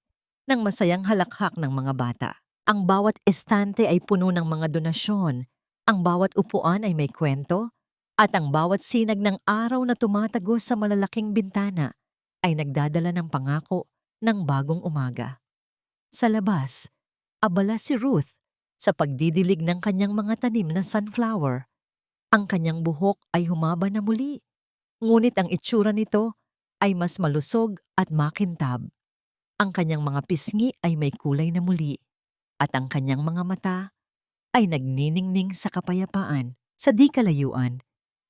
ng masayang halakhak ng mga bata. Ang bawat estante ay puno ng mga donasyon, Ang bawat upuan ay may kwento, at ang bawat sinag ng araw na tumatagos sa malalaking bintana ay nagdadala ng pangako ng bagong umaga. Sa labas, abala si Ruth sa pagdidilig ng kanyang mga tanim na sunflower. Ang kanyang buhok ay humaba na muli, ngunit ang itsura nito ay mas malusog at makintab. Ang kanyang mga pisngi ay may kulay na muli, at ang kanyang mga mata ay nagniningning sa kapayapaan. Sa di kalayuan,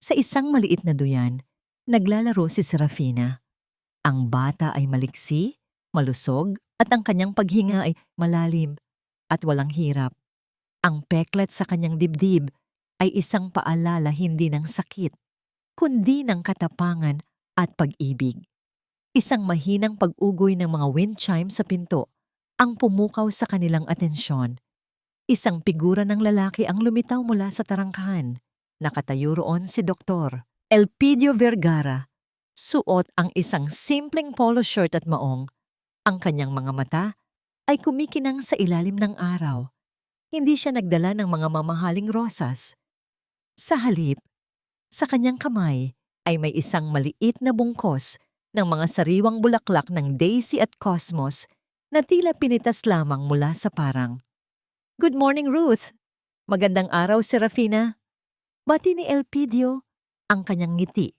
sa isang maliit na duyan, naglalaro si Serafina. Ang bata ay maliksi, malusog, at ang kanyang paghinga ay malalim at walang hirap. Ang peklat sa kanyang dibdib ay isang paalala hindi ng sakit, kundi ng katapangan at pag-ibig. Isang mahinang pag-ugoy ng mga wind chime sa pinto ang pumukaw sa kanilang atensyon. Isang figura ng lalaki ang lumitaw mula sa tarangkahan. Nakatayo roon si Dr. Elpidio Vergara. Suot ang isang simpleng polo shirt at maong. Ang kanyang mga mata ay kumikinang sa ilalim ng araw. Hindi siya nagdala ng mga mamahaling rosas. Sa halip, sa kanyang kamay ay may isang maliit na bungkos ng mga sariwang bulaklak ng daisy at cosmos na tila pinitas lamang mula sa parang. "Good morning, Ruth. Magandang araw, Serafina." Bati ni Elpidio. Ang kanyang ngiti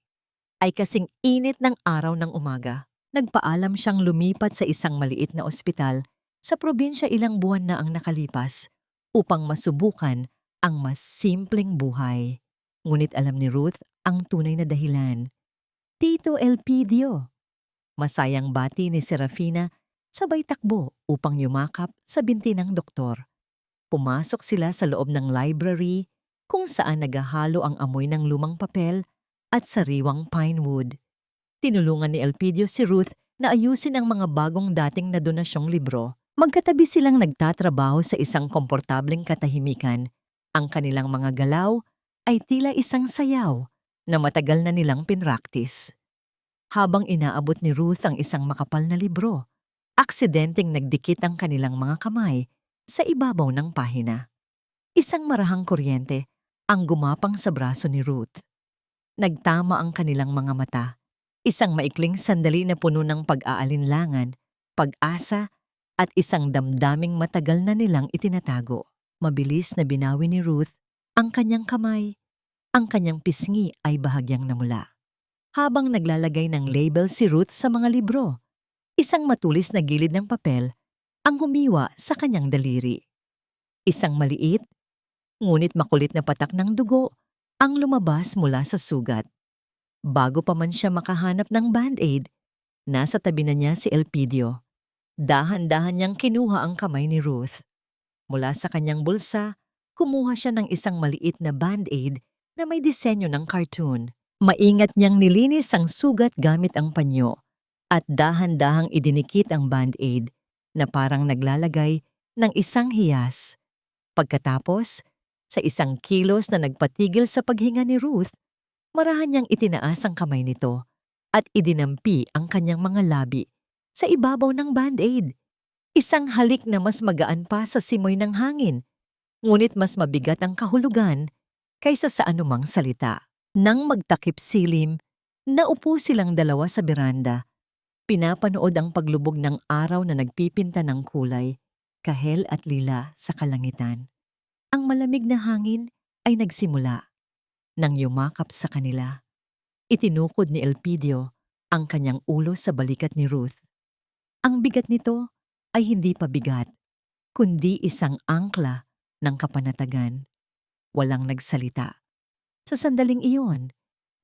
ay kasing init ng araw ng umaga. Nagpaalam siyang lumipat sa isang maliit na ospital sa probinsya ilang buwan na ang nakalipas upang masubukan ang mas simpleng buhay. Ngunit alam ni Ruth ang tunay na dahilan. Tito Elpidio. Masayang bati ni Serafina, sabay takbo upang yumakap sa binti ng doktor. Pumasok sila sa loob ng library kung saan naghahalo ang amoy ng lumang papel at sariwang pine wood. Tinulungan ni Elpidio si Ruth na ayusin ang mga bagong dating na donasyong libro. Magkatabi silang nagtatrabaho sa isang komportableng katahimikan. Ang kanilang mga galaw ay tila isang sayaw na matagal na nilang pinraktis. Habang inaabot ni Ruth ang isang makapal na libro, aksidenteng nagdikit ang kanilang mga kamay sa ibabaw ng pahina. Isang marahang kuryente ang gumapang sa braso ni Ruth. Nagtama ang kanilang mga mata. Isang maikling sandali na puno ng pag-aalinlangan, pag-asa, at isang damdaming matagal na nilang itinatago. Mabilis na binawi ni Ruth ang kanyang kamay. Ang kanyang pisngi ay bahagyang namula. Habang naglalagay ng label si Ruth sa mga libro, isang matulis na gilid ng papel ang humiwa sa kanyang daliri. Isang maliit, ngunit makulit na patak ng dugo ang lumabas mula sa sugat. Bago pa man siya makahanap ng band-aid, nasa tabi na niya si Elpidio. Dahan-dahan niyang kinuha ang kamay ni Ruth. Mula sa kanyang bulsa, kumuha siya ng isang maliit na band-aid na may disenyo ng cartoon. Maingat niyang nilinis ang sugat gamit ang panyo at dahan-dahang idinikit ang band-aid na parang naglalagay ng isang hiyas. Pagkatapos, sa isang kilos na nagpatigil sa paghinga ni Ruth, marahan niyang itinaas ang kamay nito at idinampi ang kanyang mga labi sa ibabaw ng band-aid. Isang halik na mas magaan pa sa simoy ng hangin, ngunit mas mabigat ang kahulugan kaysa sa anumang salita. Nang magtakip silim, naupo silang dalawa sa beranda. Pinapanood ang paglubog ng araw na nagpipinta ng kulay, kahel at lila sa kalangitan. Ang malamig na hangin ay nagsimula. Nang yumakap sa kanila, itinukod ni Elpidio ang kanyang ulo sa balikat ni Ruth. Ang bigat nito ay hindi pa bigat, kundi isang angkla ng kapanatagan. Walang nagsalita. Sa sandaling iyon,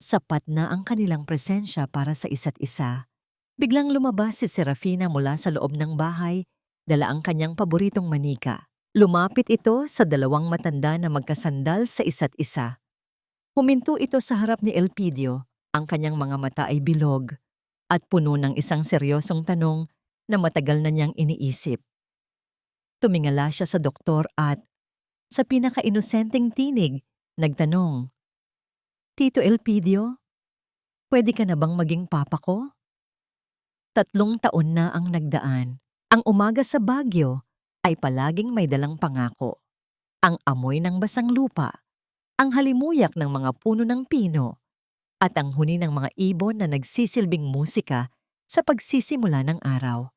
sapat na ang kanilang presensya para sa isa't isa. Biglang lumabas si Serafina mula sa loob ng bahay, dala ang kanyang paboritong manika. Lumapit ito sa dalawang matanda na magkasandal sa isa't isa. Huminto ito sa harap ni Elpidio. Ang kanyang mga mata ay bilog at puno ng isang seryosong tanong na matagal na niyang iniisip. Tumingala siya sa doktor at, sa pinaka-inosenteng tinig, nagtanong, "Tito Elpidio, pwede ka na bang maging papa ko?" 3 taon na ang nagdaan. Ang umaga sa Baguio ay palaging may dalang pangako. Ang amoy ng basang lupa, ang halimuyak ng mga puno ng pino, at ang huni ng mga ibon na nagsisilbing musika sa pagsisimula ng araw.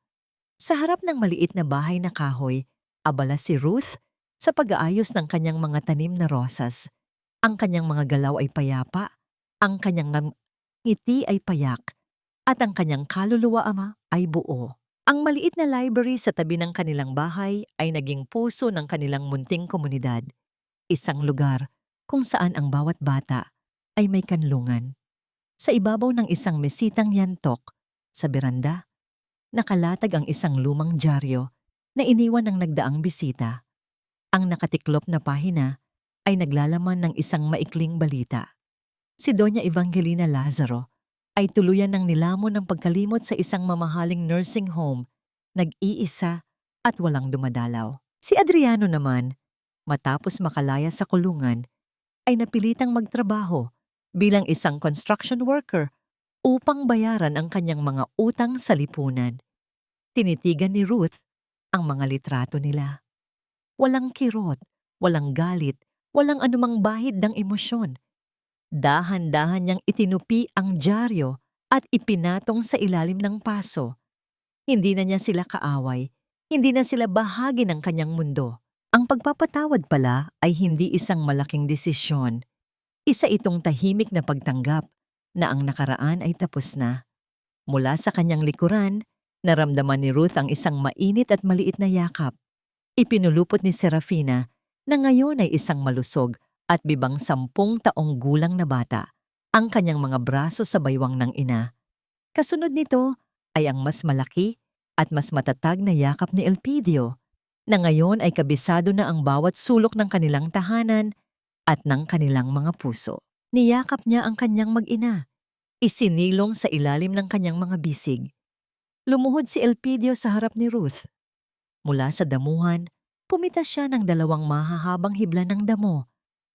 Sa harap ng maliit na bahay na kahoy, abala si Ruth sa pag-aayos ng kanyang mga tanim na rosas. Ang kanyang mga galaw ay payapa, ang kanyang ngiti ay payak, at ang kanyang kaluluwa ay buo. Ang maliit na library sa tabi ng kanilang bahay ay naging puso ng kanilang munting komunidad. Isang lugar kung saan ang bawat bata ay may kanlungan. Sa ibabaw ng isang mesitang yantok, sa beranda, nakalatag ang isang lumang dyaryo na iniwan ng nagdaang bisita. Ang nakatiklop na pahina ay naglalaman ng isang maikling balita. Si Doña Evangelina Lazaro ay tuluyan ng nilamon ng pagkalimot sa isang mamahaling nursing home, nag-iisa at walang dumadalaw. Si Adriano naman, matapos makalaya sa kulungan, ay napilitang magtrabaho bilang isang construction worker upang bayaran ang kanyang mga utang sa lipunan. Tinitigan ni Ruth ang mga litrato nila. Walang kirot, walang galit, walang anumang bahid ng emosyon. Dahan-dahan niyang itinupi ang dyaryo at ipinatong sa ilalim ng paso. Hindi na niya sila kaaway, hindi na sila bahagi ng kanyang mundo. Ang pagpapatawad pala ay hindi isang malaking desisyon. Isa itong tahimik na pagtanggap na ang nakaraan ay tapos na. Mula sa kanyang likuran, naramdaman ni Ruth ang isang mainit at maliit na yakap. Ipinulupot ni Serafina na ngayon ay isang malusog at bibang 10 taong gulang na bata ang kanyang mga braso sa baywang ng ina. Kasunod nito ay ang mas malaki at mas matatag na yakap ni Elpidio, na ngayon ay kabisado na ang bawat sulok ng kanilang tahanan at ng kanilang mga puso. Niyakap niya ang kanyang mag-ina, isinilong sa ilalim ng kanyang mga bisig. Lumuhod si Elpidio sa harap ni Ruth. Mula sa damuhan, pumitas siya ng 2 mahahabang hibla ng damo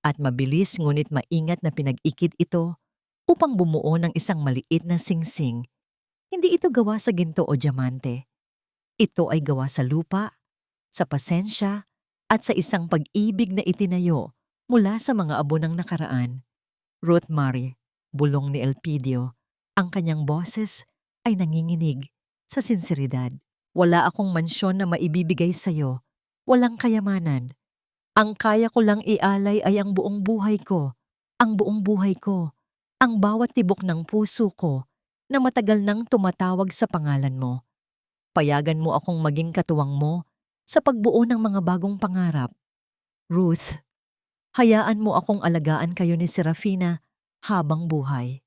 at mabilis ngunit maingat na pinag-ikid ito upang bumuo ng isang maliit na singsing. Hindi ito gawa sa ginto o diamante. Ito ay gawa sa lupa, sa pasensya, at sa isang pag-ibig na itinayo mula sa mga abo ng nakaraan. Ruth Mary, bulong ni Elpidio, ang kanyang boses ay nanginginig sa sinseridad. Wala akong mansyon na maibibigay sa'yo, walang kayamanan. Ang kaya ko lang ialay ay ang buong buhay ko, ang buong buhay ko, ang bawat tibok ng puso ko na matagal nang tumatawag sa pangalan mo. Payagan mo akong maging katuwang mo sa pagbuo ng mga bagong pangarap. Ruth, hayaan mo akong alagaan kayo ni Serafina habang buhay.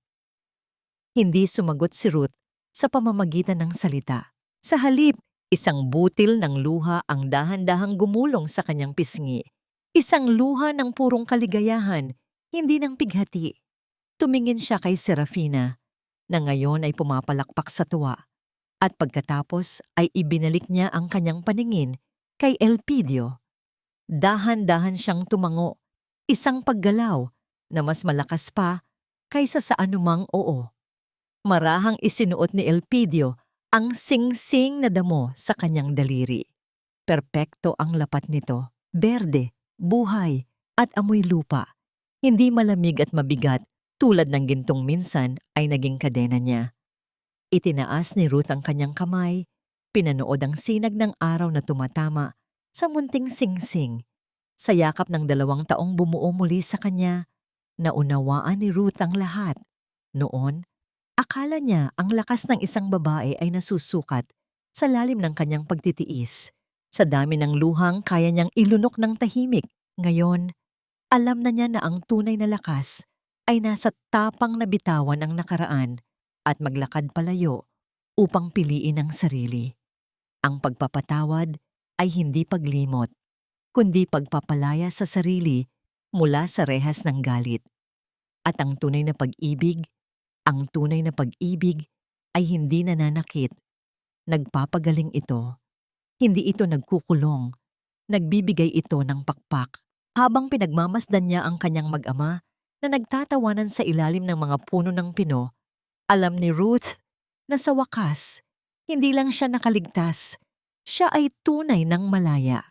Hindi sumagot si Ruth sa pamamagitan ng salita. Sa halip, isang butil ng luha ang dahan-dahang gumulong sa kanyang pisngi. Isang luha ng purong kaligayahan, hindi ng pighati. Tumingin siya kay Serafina, na ngayon ay pumapalakpak sa tuwa, at pagkatapos ay ibinalik niya ang kanyang paningin kay Elpidio. Dahan-dahan siyang tumango, isang paggalaw na mas malakas pa kaysa sa anumang oo. Marahang isinuot ni Elpidio ang sing-sing na damo sa kanyang daliri. Perpekto ang lapat nito, berde, buhay, at amoy lupa. Hindi malamig at mabigat tulad ng gintong minsan ay naging kadena niya. Itinaas ni Ruth ang kanyang kamay, pinanood ang sinag ng araw na tumatama sa munting sing-sing. Sa yakap ng 2 taong bumuo muli sa kanya, naunawaan ni Ruth ang lahat. Noon, akala niya ang lakas ng isang babae ay nasusukat sa lalim ng kanyang pagtitiis. Sa dami ng luhang kaya niyang ilunok ng tahimik. Ngayon, alam na niya na ang tunay na lakas ay nasa tapang na bitawan ang nakaraan at maglakad palayo upang piliin ang sarili. Ang pagpapatawad ay hindi paglimot, kundi pagpapalaya sa sarili mula sa rehas ng galit. At ang tunay na pag-ibig ay hindi nananakit. Nagpapagaling ito. Hindi ito nagkukulong. Nagbibigay ito ng pakpak. Habang pinagmamasdan niya ang kanyang mag-ama na nagtatawanan sa ilalim ng mga puno ng pino, alam ni Ruth na sa wakas, hindi lang siya nakaligtas, siya ay tunay ng malaya.